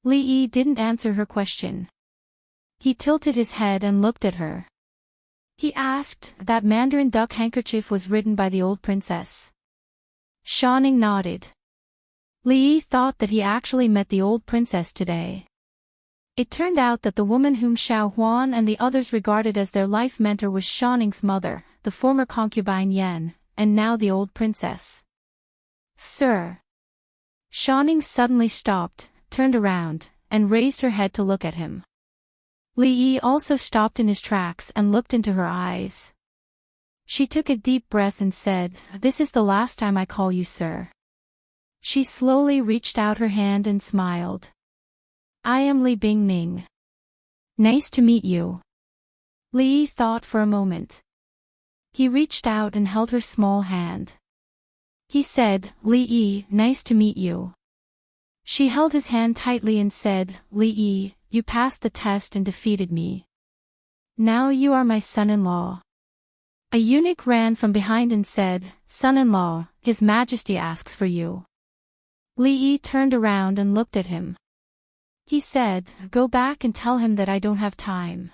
Li Yi didn't answer her question. He tilted his head and looked at her. He asked, "That Mandarin Duck Handkerchief was written by the old princess?" Shaning nodded. Li Yi thought that he actually met the old princess today. It turned out that the woman whom Xiao Huan and the others regarded as their life mentor was Shaning's mother, the former concubine Yen, and now the old princess. "Sir." Shaning suddenly stopped, turned around, and raised her head to look at him. Li Yi also stopped in his tracks and looked into her eyes. She took a deep breath and said, "This is the last time I call you sir." She slowly reached out her hand and smiled. "I am Li Bingning. Nice to meet you." Li Yi thought for a moment. He reached out and held her small hand. He said, "Li Yi, nice to meet you." She held his hand tightly and said, "Li Yi, you passed the test and defeated me. Now you are my son-in-law." A eunuch ran from behind and said, "Son-in-law, His Majesty asks for you." Li Yi turned around and looked at him. He said, "Go back and tell him that I don't have time."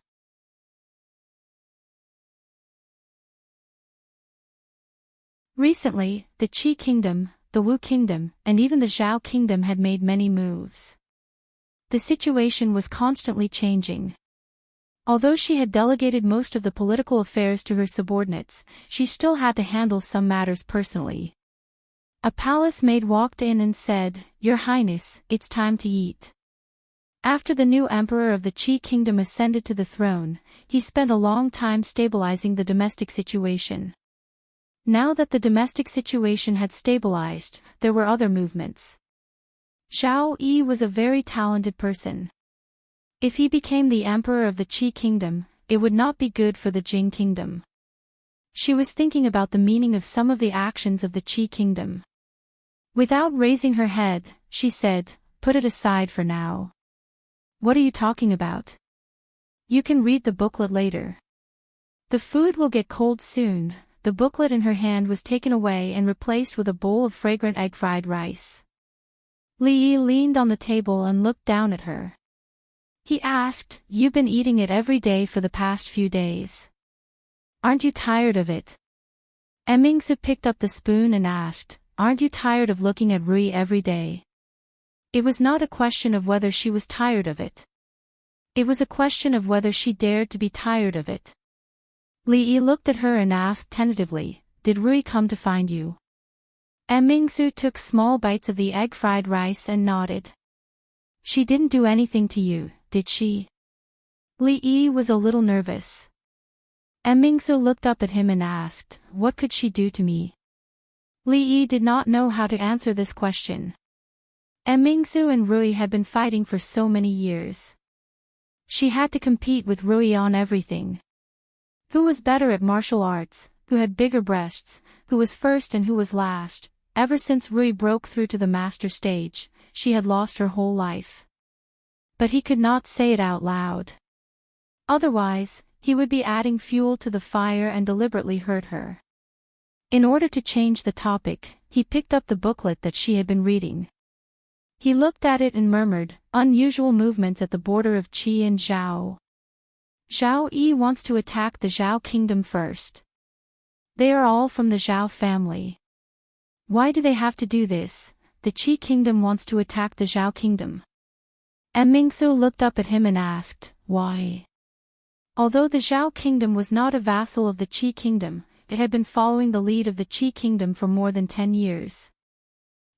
Recently, the Qi Kingdom, the Wu Kingdom, and even the Zhao Kingdom had made many moves. The situation was constantly changing. Although she had delegated most of the political affairs to her subordinates, she still had to handle some matters personally. A palace maid walked in and said, "Your Highness, it's time to eat." After the new emperor of the Qi Kingdom ascended to the throne, he spent a long time stabilizing the domestic situation. Now that the domestic situation had stabilized, there were other movements. Zhao Yi was a very talented person. If he became the emperor of the Qi Kingdom, it would not be good for the Jing Kingdom. She was thinking about the meaning of some of the actions of the Qi Kingdom. Without raising her head, she said, "Put it aside for now." "What are you talking about?" "You can read the booklet later. The food will get cold soon." The booklet in her hand was taken away and replaced with a bowl of fragrant egg-fried rice. Li Yi leaned on the table and looked down at her. He asked, "You've been eating it every day for the past few days. Aren't you tired of it?" Mingsu picked up the spoon and asked, "Aren't you tired of looking at Rui every day?" It was not a question of whether she was tired of it. It was a question of whether she dared to be tired of it. Li Yi looked at her and asked tentatively, "Did Rui come to find you?" Mingsu took small bites of the egg-fried rice and nodded. "She didn't do anything to you, did she?" Li Yi was a little nervous. Mingsu looked up at him and asked, "What could she do to me?" Li Yi did not know how to answer this question. Mingsu and Rui had been fighting for so many years. She had to compete with Rui on everything. Who was better at martial arts, who had bigger breasts, who was first and who was last? Ever since Rui broke through to the master stage, she had lost her whole life. But he could not say it out loud. Otherwise, he would be adding fuel to the fire and deliberately hurt her. In order to change the topic, he picked up the booklet that she had been reading. He looked at it and murmured, "Unusual movements at the border of Qi and Zhao. Zhao Yi wants to attack the Zhao Kingdom first. They are all from the Zhao family. Why do they have to do this? The Qi Kingdom wants to attack the Zhao Kingdom." Mingsu looked up at him and asked, "Why?" Although the Zhao Kingdom was not a vassal of the Qi Kingdom, it had been following the lead of the Qi Kingdom for more than 10 years.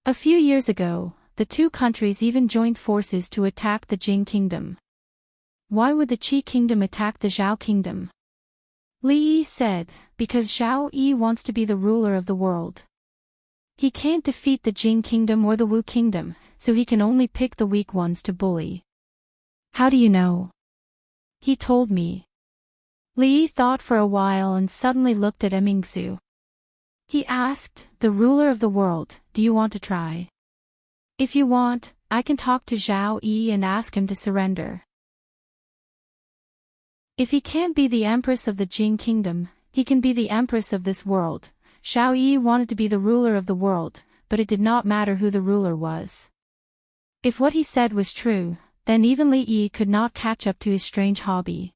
A few years ago, the two countries even joined forces to attack the Jing Kingdom. Why would the Qi Kingdom attack the Zhao Kingdom? Li Yi said, "Because Zhao Yi wants to be the ruler of the world. He can't defeat the Jing Kingdom or the Wu Kingdom, so he can only pick the weak ones to bully." "How do you know?" "He told me." Li Yi thought for a while and suddenly looked at Mingsu. He asked, "The ruler of the world, do you want to try? If you want, I can talk to Zhao Yi and ask him to surrender. If he can't be the empress of the Jing Kingdom, he can be the empress of this world." Zhao Yi wanted to be the ruler of the world, but it did not matter who the ruler was. If what he said was true, then even Li Yi could not catch up to his strange hobby.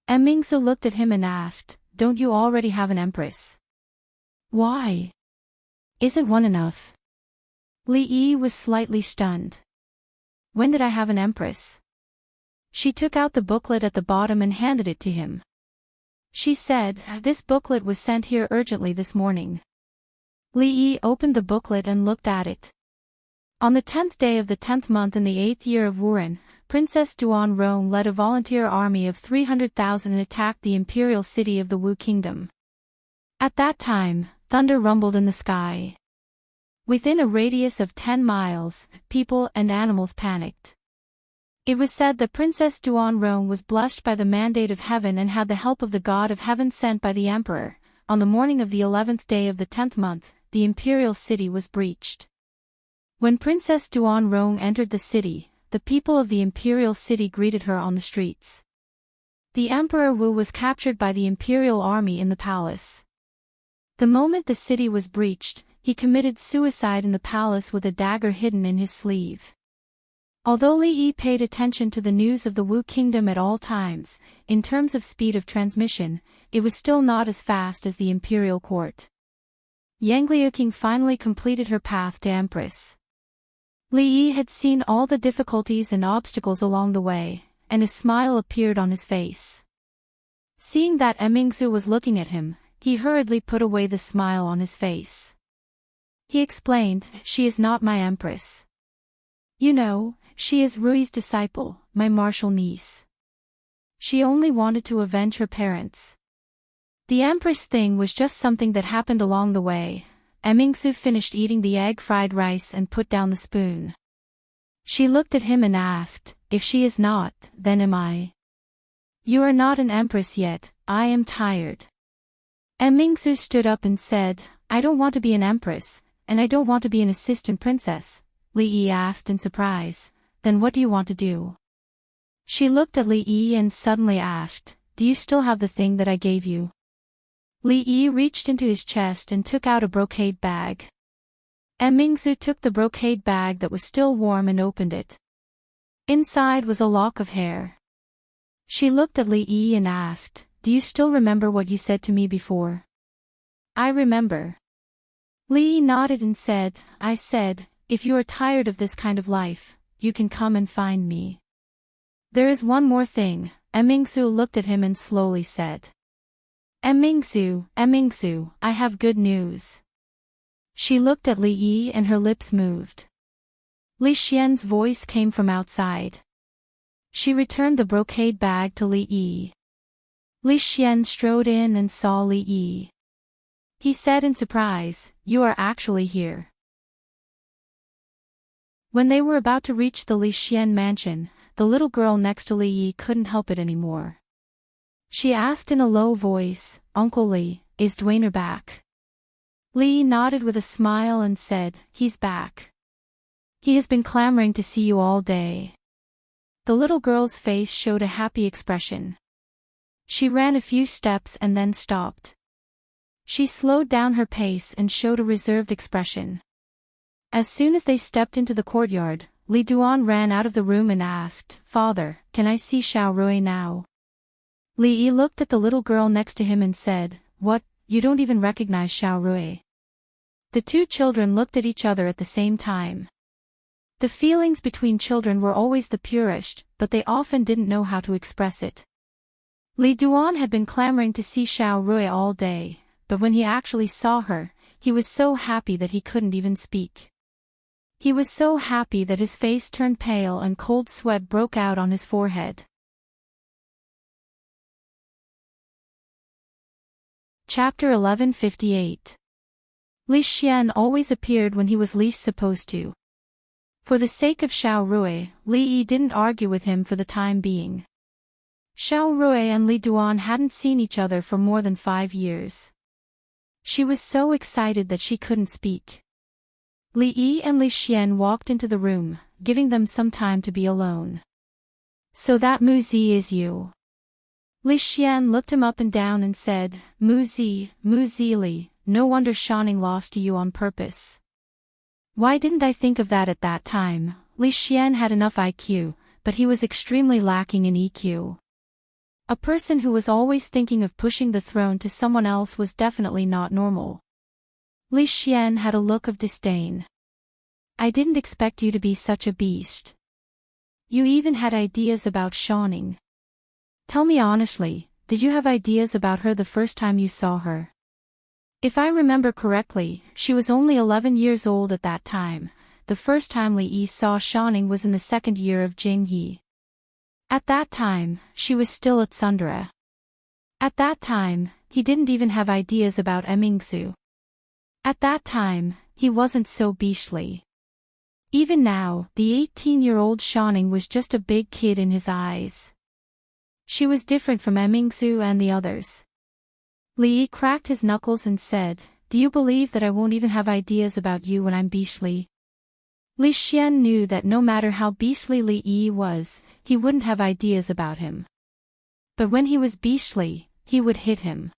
Mingsu looked at him and asked, "Don't you already have an empress?" "Why? Isn't one enough?" Li Yi was slightly stunned. "When did I have an empress?" She took out the booklet at the bottom and handed it to him. She said, "This booklet was sent here urgently this morning." Li Yi opened the booklet and looked at it. On the 10th day of the 10th month in the 8th year of Wuren, Princess Duan Rong led a volunteer army of 300,000 and attacked the imperial city of the Wu Kingdom. At that time, thunder rumbled in the sky. Within a radius of 10 miles, people and animals panicked. It was said that Princess Duan Rong was blessed by the mandate of heaven and had the help of the god of heaven sent by the emperor. On the morning of the 11th day of the 10th month, the imperial city was breached. When Princess Duan Rong entered the city, the people of the imperial city greeted her on the streets. The Emperor Wu was captured by the imperial army in the palace. The moment the city was breached, he committed suicide in the palace with a dagger hidden in his sleeve. Although Li Yi paid attention to the news of the Wu kingdom at all times, in terms of speed of transmission, it was still not as fast as the imperial court. Yang Liuqing finally completed her path to empress. Li Yi had seen all the difficulties and obstacles along the way, and a smile appeared on his face. Seeing that Mingzu was looking at him, he hurriedly put away the smile on his face. He explained, "She is not my empress. You know, she is Rui's disciple, my martial niece. She only wanted to avenge her parents." The empress thing was just something that happened along the way. Mingzu finished eating the egg-fried rice and put down the spoon. She looked at him and asked, "If she is not, then am I?" "You are not an empress yet, I am tired." Mingzu stood up and said, "I don't want to be an empress, and I don't want to be an assistant princess." Li Yi asked in surprise, "Then what do you want to do?" She looked at Li Yi and suddenly asked, "Do you still have the thing that I gave you?" Li Yi reached into his chest and took out a brocade bag. Mingzu took the brocade bag that was still warm and opened it. Inside was a lock of hair. She looked at Li Yi and asked, "Do you still remember what you said to me before?" "I remember." Li Yi nodded and said, "I said, if you are tired of this kind of life, you can come and find me." "There is one more thing," Mingzu looked at him and slowly said. Mingzu, I have good news." She looked at Li Yi and her lips moved. Li Xian's voice came from outside. She returned the brocade bag to Li Yi. Li Xian strode in and saw Li Yi. He said in surprise, "You are actually here." When they were about to reach the Li Xian mansion, the little girl next to Li Yi couldn't help it anymore. She asked in a low voice, "Uncle Li, is Dwayner back?" Li nodded with a smile and said, "He's back. He has been clamoring to see you all day." The little girl's face showed a happy expression. She ran a few steps and then stopped. She slowed down her pace and showed a reserved expression. As soon as they stepped into the courtyard, Li Duan ran out of the room and asked, "Father, can I see Xiao Rui now?" Li Yi looked at the little girl next to him and said, "What, you don't even recognize Xiao Rui?" The two children looked at each other at the same time. The feelings between children were always the purest, but they often didn't know how to express it. Li Duan had been clamoring to see Xiao Rui all day, but when he actually saw her, he was so happy that he couldn't even speak. He was so happy that his face turned pale and cold sweat broke out on his forehead. Chapter 1158. Li Xian always appeared when he was least supposed to. For the sake of Xiao Rui, Li Yi didn't argue with him for the time being. Xiao Rui and Li Duan hadn't seen each other for more than 5 years. She was so excited that she couldn't speak. Li Yi and Li Xian walked into the room, giving them some time to be alone. "So that Mu Zi is you?" Li Xian looked him up and down and said, Mu Zi Li, no wonder Shanning lost to you on purpose." "Why didn't I think of that at that time?" Li Xian had enough IQ, but he was extremely lacking in EQ. A person who was always thinking of pushing the throne to someone else was definitely not normal. Li Xian had a look of disdain. "I didn't expect you to be such a beast. You even had ideas about Shanning. Tell me honestly, did you have ideas about her the first time you saw her?" If I remember correctly, she was only 11 years old at that time. The first time Li Yi saw Shanning was in the 2nd year of Jingyi. At that time, she was still at Sundara. At that time, he didn't even have ideas about Mingzu. At that time, he wasn't so beastly. Even now, the 18-year-old Shanning was just a big kid in his eyes. She was different from Mingzu and the others. Li Yi cracked his knuckles and said, "Do you believe that I won't even have ideas about you when I'm beastly?" Li Xian knew that no matter how beastly Li Yi was, he wouldn't have ideas about him. But when he was beastly, he would hit him.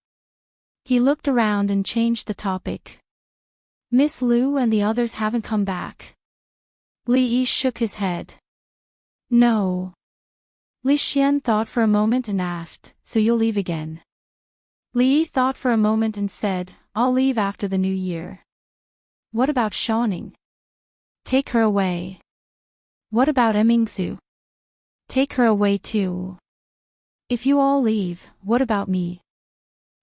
He looked around and changed the topic. Miss Lu and the others haven't come back. Li Yi shook his head. No. Li Xian thought for a moment and asked, so you'll leave again? Li Yi thought for a moment and said, I'll leave after the new year. What about Shaoning? Take her away. What about Emingzu? Take her away too. If you all leave, what about me?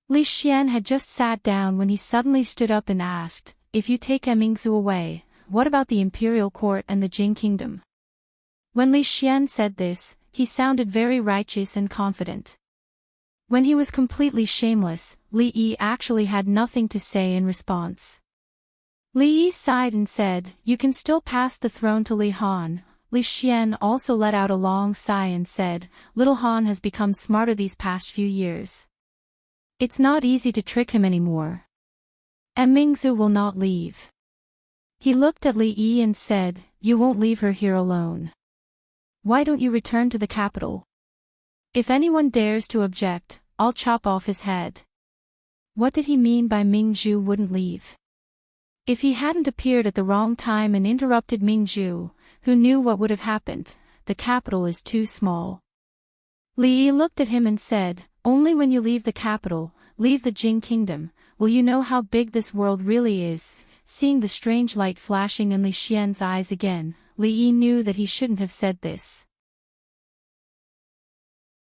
Li Xian had just sat down when he suddenly stood up and asked, if you take Emingzu away, what about the imperial court and the Jing kingdom? When Li Xian said this, he sounded very righteous and confident. When he was completely shameless, Li Yi actually had nothing to say in response. Li Yi sighed and said, you can still pass the throne to Li Han. Li Xian also let out a long sigh and said, little Han has become smarter these past few years. It's not easy to trick him anymore. And Mingzu will not leave. He looked at Li Yi and said, you won't leave her here alone. Why don't you return to the capital? If anyone dares to object, I'll chop off his head. What did he mean by Mingzhu wouldn't leave? If he hadn't appeared at the wrong time and interrupted Mingzhu, who knew what would have happened, the capital is too small. Li Yi looked at him and said, only when you leave the capital, leave the Jing kingdom, will you know how big this world really is. Seeing the strange light flashing in Li Xian's eyes again, Li Yi knew that he shouldn't have said this.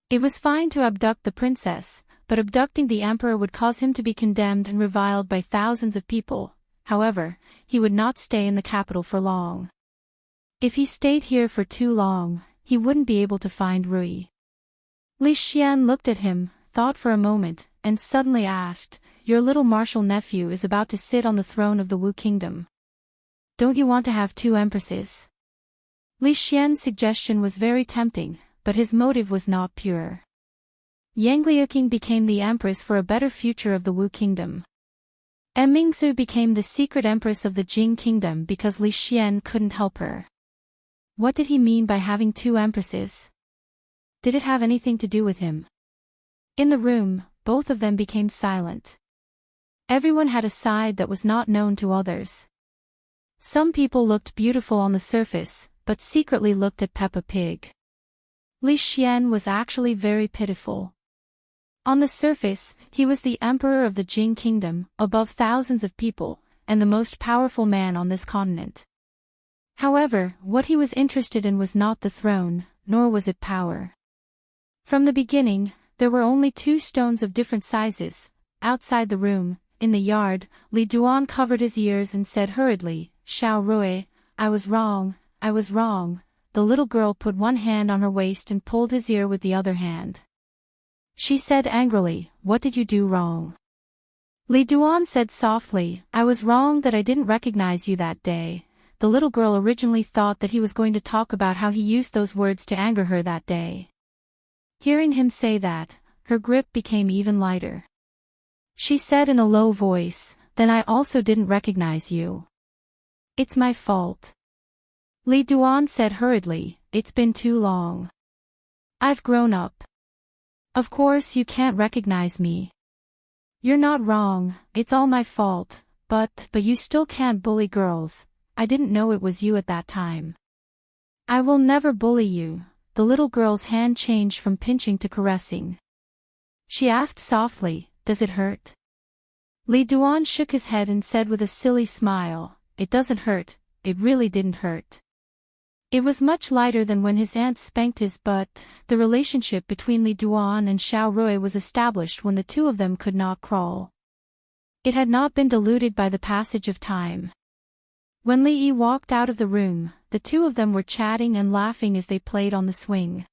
It was fine to abduct the princess, but abducting the emperor would cause him to be condemned and reviled by thousands of people. However, he would not stay in the capital for long. If he stayed here for too long, he wouldn't be able to find Rui. Li Xian looked at him, thought for a moment, and suddenly asked, your little martial nephew is about to sit on the throne of the Wu kingdom. Don't you want to have two empresses? Li Xian's suggestion was very tempting, but his motive was not pure. Yang Liuqing became the empress for a better future of the Wu kingdom. And Mingzu became the secret empress of the Jing kingdom because Li Xian couldn't help her. What did he mean by having two empresses? Did it have anything to do with him? In the room, both of them became silent. Everyone had a side that was not known to others. Some people looked beautiful on the surface, but secretly looked at Peppa Pig. Li Xian was actually very pitiful. On the surface, he was the emperor of the Jing kingdom, above thousands of people, and the most powerful man on this continent. However, what he was interested in was not the throne, nor was it power. From the beginning, there were only two stones of different sizes. Outside the room, in the yard, Li Duan covered his ears and said hurriedly, Xiao Rui, I was wrong, I was wrong. The little girl put one hand on her waist and pulled his ear with the other hand. She said angrily, what did you do wrong? Li Duan said softly, I was wrong that I didn't recognize you that day. The little girl originally thought that he was going to talk about how he used those words to anger her that day. Hearing him say that, her grip became even lighter. She said in a low voice, then I also didn't recognize you. It's my fault. Li Duan said hurriedly, it's been too long. I've grown up. Of course you can't recognize me. You're not wrong, it's all my fault, but you still can't bully girls. I didn't know it was you at that time. I will never bully you. The little girl's hand changed from pinching to caressing. She asked softly, does it hurt? Li Duan shook his head and said with a silly smile, it doesn't hurt, it really didn't hurt. It was much lighter than when his aunt spanked his butt. The relationship between Li Duan and Xiao Rui was established when the two of them could not crawl. It had not been diluted by the passage of time. When Li Yi walked out of the room, the two of them were chatting and laughing as they played on the swing.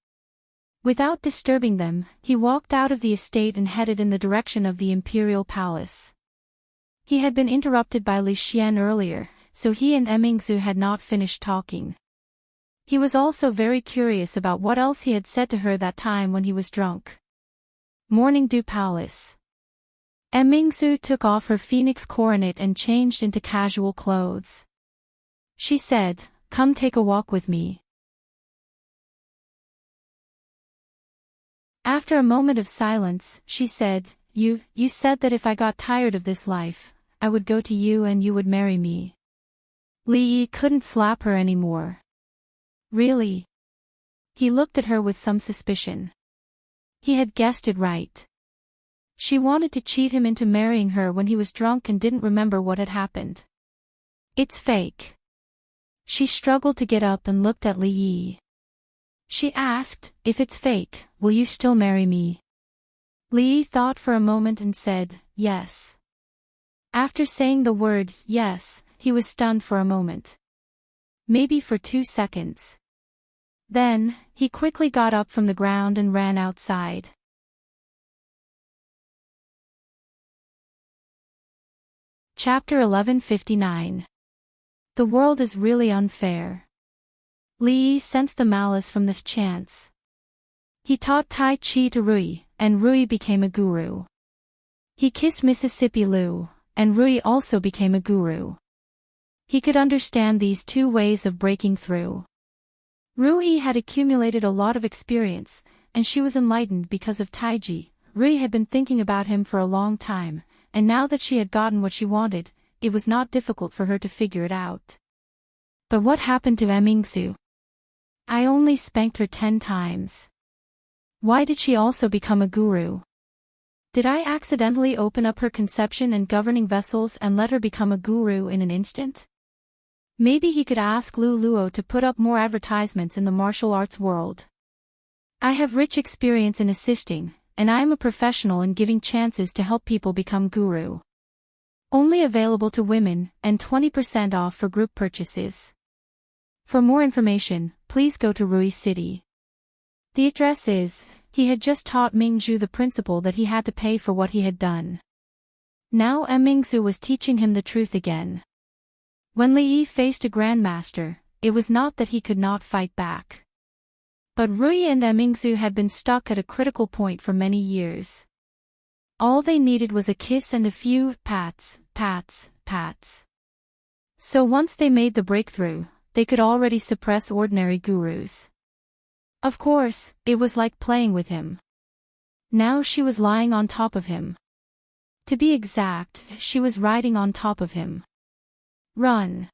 Without disturbing them, he walked out of the estate and headed in the direction of the imperial palace. He had been interrupted by Li Xian earlier, so he and Emingzu had not finished talking. He was also very curious about what else he had said to her that time when he was drunk. Morning Dew Palace. Emingzu took off her phoenix coronet and changed into casual clothes. She said, come take a walk with me. After a moment of silence, she said, You said that if I got tired of this life, I would go to you and you would marry me. Li Yi couldn't slap her anymore. Really? He looked at her with some suspicion. He had guessed it right. She wanted to cheat him into marrying her when he was drunk and didn't remember what had happened. It's fake. She struggled to get up and looked at Li Yi. She asked, If it's fake, will you still marry me? Li Yi thought for a moment and said, Yes. After saying the word, yes, he was stunned for a moment. Maybe for 2 seconds. Then, he quickly got up from the ground and ran outside. Chapter 1159. The world is really unfair. Li Yi sensed the malice from this chance. He taught Tai Chi to Rui, and Rui became a guru. He kissed Mississippi Lu, and Rui also became a guru. He could understand these two ways of breaking through. Rui had accumulated a lot of experience, and she was enlightened because of Taiji. Rui had been thinking about him for a long time, and now that she had gotten what she wanted, it was not difficult for her to figure it out. But what happened to Emingsu? I only spanked her 10 times. Why did she also become a guru? Did I accidentally open up her conception and governing vessels and let her become a guru in an instant? Maybe he could ask Lu Luo to put up more advertisements in the martial arts world. I have rich experience in assisting, and I am a professional in giving chances to help people become guru. Only available to women, and 20% off for group purchases. For more information, please go to Rui City. The address is, he had just taught Mingzhu the principle that he had to pay for what he had done. Now Mingzhu was teaching him the truth again. When Li Yi faced a grandmaster, it was not that he could not fight back. But Rui and Mingzhu had been stuck at a critical point for many years. All they needed was a kiss and a few pats, pats, pats. So once they made the breakthrough, they could already suppress ordinary gurus. Of course, it was like playing with him. Now she was lying on top of him. To be exact, she was riding on top of him. Run.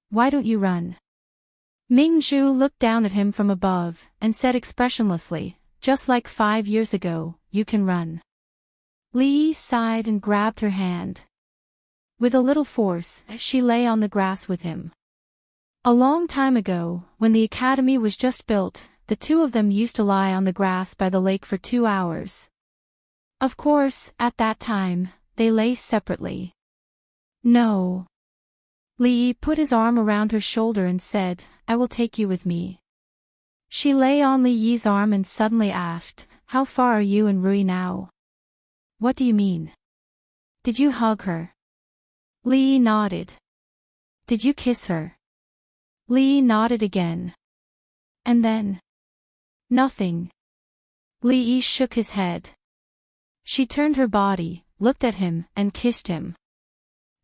Why don't you run? Mingzhu looked down at him from above, and said expressionlessly, just like 5 years ago, you can run. Li Yi sighed and grabbed her hand. With a little force, she lay on the grass with him. A long time ago, when the academy was just built, the two of them used to lie on the grass by the lake for 2 hours. Of course, at that time, they lay separately. No. Li Yi put his arm around her shoulder and said, I will take you with me. She lay on Li Yi's arm and suddenly asked, How far are you and Rui now? What do you mean? Did you hug her? Li Yi nodded. Did you kiss her? Li Yi nodded again. And then? Nothing. Li Yi shook his head. She turned her body, looked at him, and kissed him.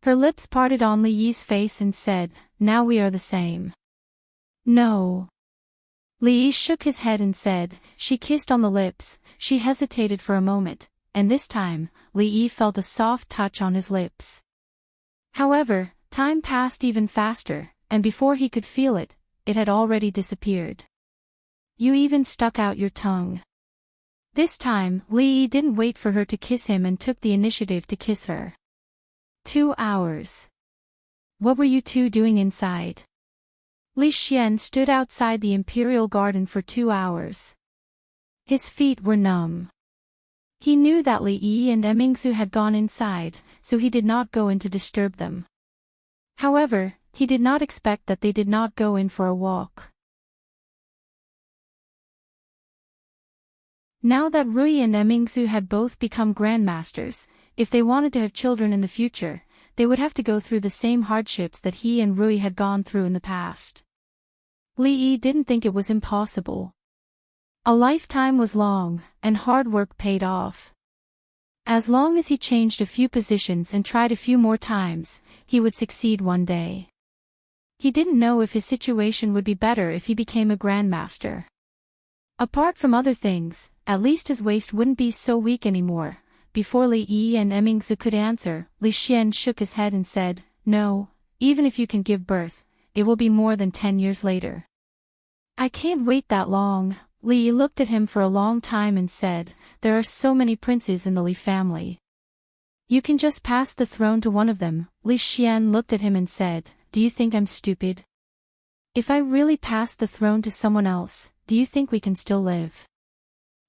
Her lips parted on Li Yi's face and said, Now we are the same. No. Li Yi shook his head and said, She kissed on the lips. She hesitated for a moment, and this time, Li Yi felt a soft touch on his lips. However, time passed even faster, and before he could feel it, it had already disappeared. You even stuck out your tongue. This time, Li Yi didn't wait for her to kiss him and took the initiative to kiss her. 2 hours. What were you two doing inside? Li Xian stood outside the imperial garden for 2 hours. His feet were numb. He knew that Li Yi and Mingzhu had gone inside, so he did not go in to disturb them. However, he did not expect that they did not go in for a walk. Now that Rui and Mingzhu had both become grandmasters, if they wanted to have children in the future, they would have to go through the same hardships that he and Rui had gone through in the past. Li Yi didn't think it was impossible. A lifetime was long, and hard work paid off. As long as he changed a few positions and tried a few more times, he would succeed one day. He didn't know if his situation would be better if he became a grandmaster. Apart from other things, at least his waist wouldn't be so weak anymore. Before Li Yi and Mingzi could answer, Li Xian shook his head and said, "No, even if you can give birth, it will be more than 10 years later." "I can't wait that long." Li Yi looked at him for a long time and said, "There are so many princes in the Li family. You can just pass the throne to one of them." Li Xian looked at him and said, "Do you think I'm stupid? If I really pass the throne to someone else, do you think we can still live?"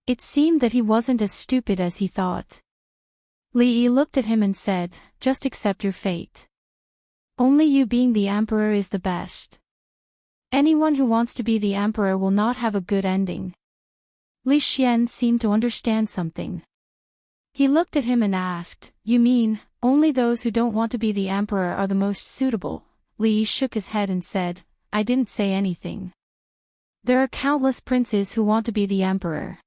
It seemed that he wasn't as stupid as he thought. Li Yi looked at him and said, "Just accept your fate. Only you being the emperor is the best. Anyone who wants to be the emperor will not have a good ending." Li Xian seemed to understand something. He looked at him and asked, "You mean, only those who don't want to be the emperor are the most suitable?" Li Yi shook his head and said, "I didn't say anything. There are countless princes who want to be the emperor.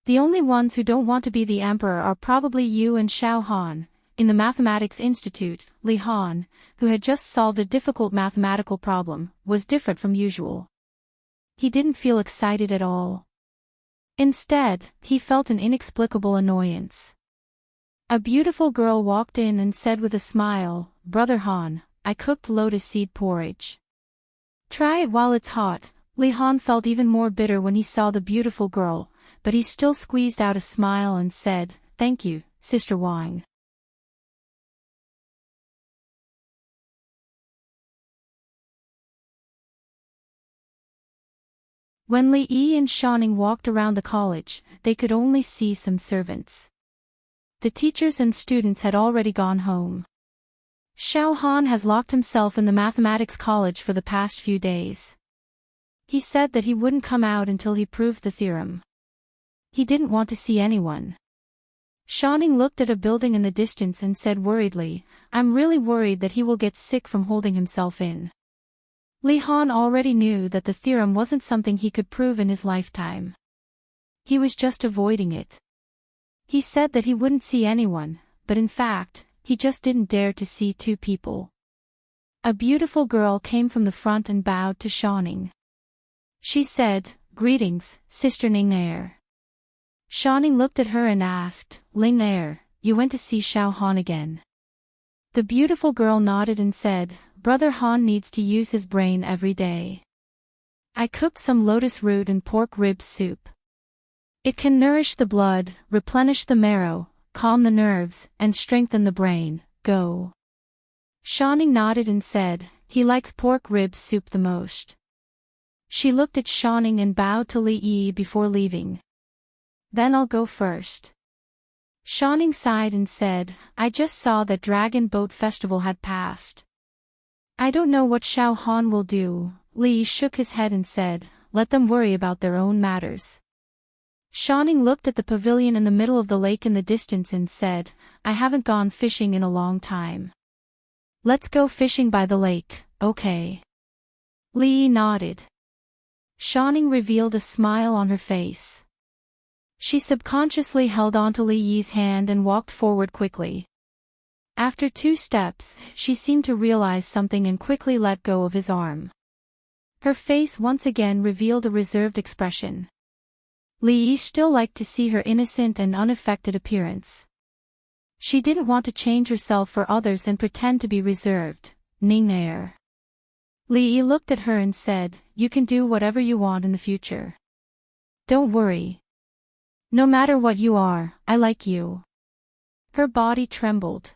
The only ones who don't want to be the emperor are probably you and Xiao Han." In the Mathematics Institute, Li Han, who had just solved a difficult mathematical problem, was different from usual. He didn't feel excited at all. Instead, he felt an inexplicable annoyance. A beautiful girl walked in and said with a smile, "Brother Han, I cooked lotus seed porridge. Try it while it's hot." Li Han felt even more bitter when he saw the beautiful girl, but he still squeezed out a smile and said, "Thank you, Sister Wang." When Li Yi and Shaning walked around the college, they could only see some servants. The teachers and students had already gone home. Xiao Han has locked himself in the mathematics college for the past few days. He said that he wouldn't come out until he proved the theorem. He didn't want to see anyone. Shaning looked at a building in the distance and said worriedly, "I'm really worried that he will get sick from holding himself in." Li Han already knew that the theorem wasn't something he could prove in his lifetime. He was just avoiding it. He said that he wouldn't see anyone, but in fact, he just didn't dare to see two people. A beautiful girl came from the front and bowed to Shaning. She said, "Greetings, Sister Ning'er." Shaning looked at her and asked, "Ling'er, you went to see Xiao Han again?" The beautiful girl nodded and said, "Brother Han needs to use his brain every day. I cooked some lotus root and pork rib soup. It can nourish the blood, replenish the marrow, calm the nerves, and strengthen the brain. Go." Shaning nodded and said, "He likes pork rib soup the most." She looked at Shaning and bowed to Li Yi before leaving. "Then I'll go first." Shaning sighed and said, "I just saw that Dragon Boat Festival had passed. I don't know what Xiao Han will do." Li shook his head and said, "Let them worry about their own matters." Shaning looked at the pavilion in the middle of the lake in the distance and said, "I haven't gone fishing in a long time. Let's go fishing by the lake, okay?" Li nodded. Shaning revealed a smile on her face. She subconsciously held onto Li Yi's hand and walked forward quickly. After 2 steps, she seemed to realize something and quickly let go of his arm. Her face once again revealed a reserved expression. Li Yi still liked to see her innocent and unaffected appearance. She didn't want to change herself for others and pretend to be reserved. Ning'er. Li Yi looked at her and said, "You can do whatever you want in the future. Don't worry. No matter what you are, I like you." Her body trembled.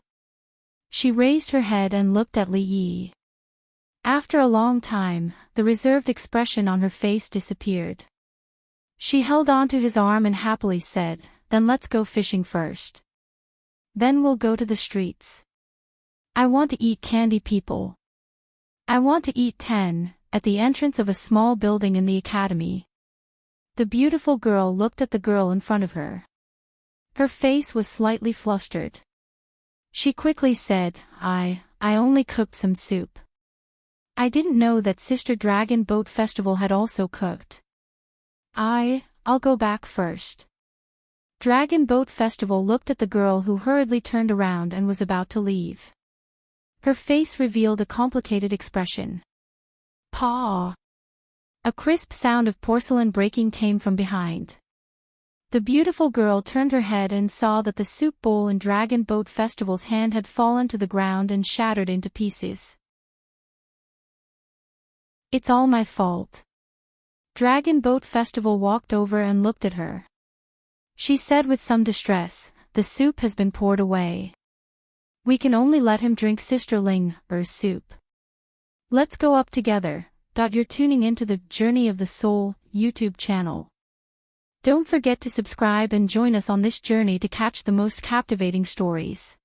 She raised her head and looked at Li Yi. After a long time, the reserved expression on her face disappeared. She held onto his arm and happily said, "Then let's go fishing first. Then we'll go to the streets. I want to eat candy people. I want to eat 10, at the entrance of a small building in the academy." The beautiful girl looked at the girl in front of her. Her face was slightly flustered. She quickly said, I only cooked some soup. I didn't know that Sister Dragon Boat Festival had also cooked. I'll go back first." Dragon Boat Festival looked at the girl who hurriedly turned around and was about to leave. Her face revealed a complicated expression. "Pa." A crisp sound of porcelain breaking came from behind. The beautiful girl turned her head and saw that the soup bowl in Dragon Boat Festival's hand had fallen to the ground and shattered into pieces. "It's all my fault." Dragon Boat Festival walked over and looked at her. She said with some distress, "The soup has been poured away. We can only let him drink Sister Ling's soup. Let's go up together." You're tuning into the Journey of the Soul YouTube channel. Don't forget to subscribe and join us on this journey to catch the most captivating stories.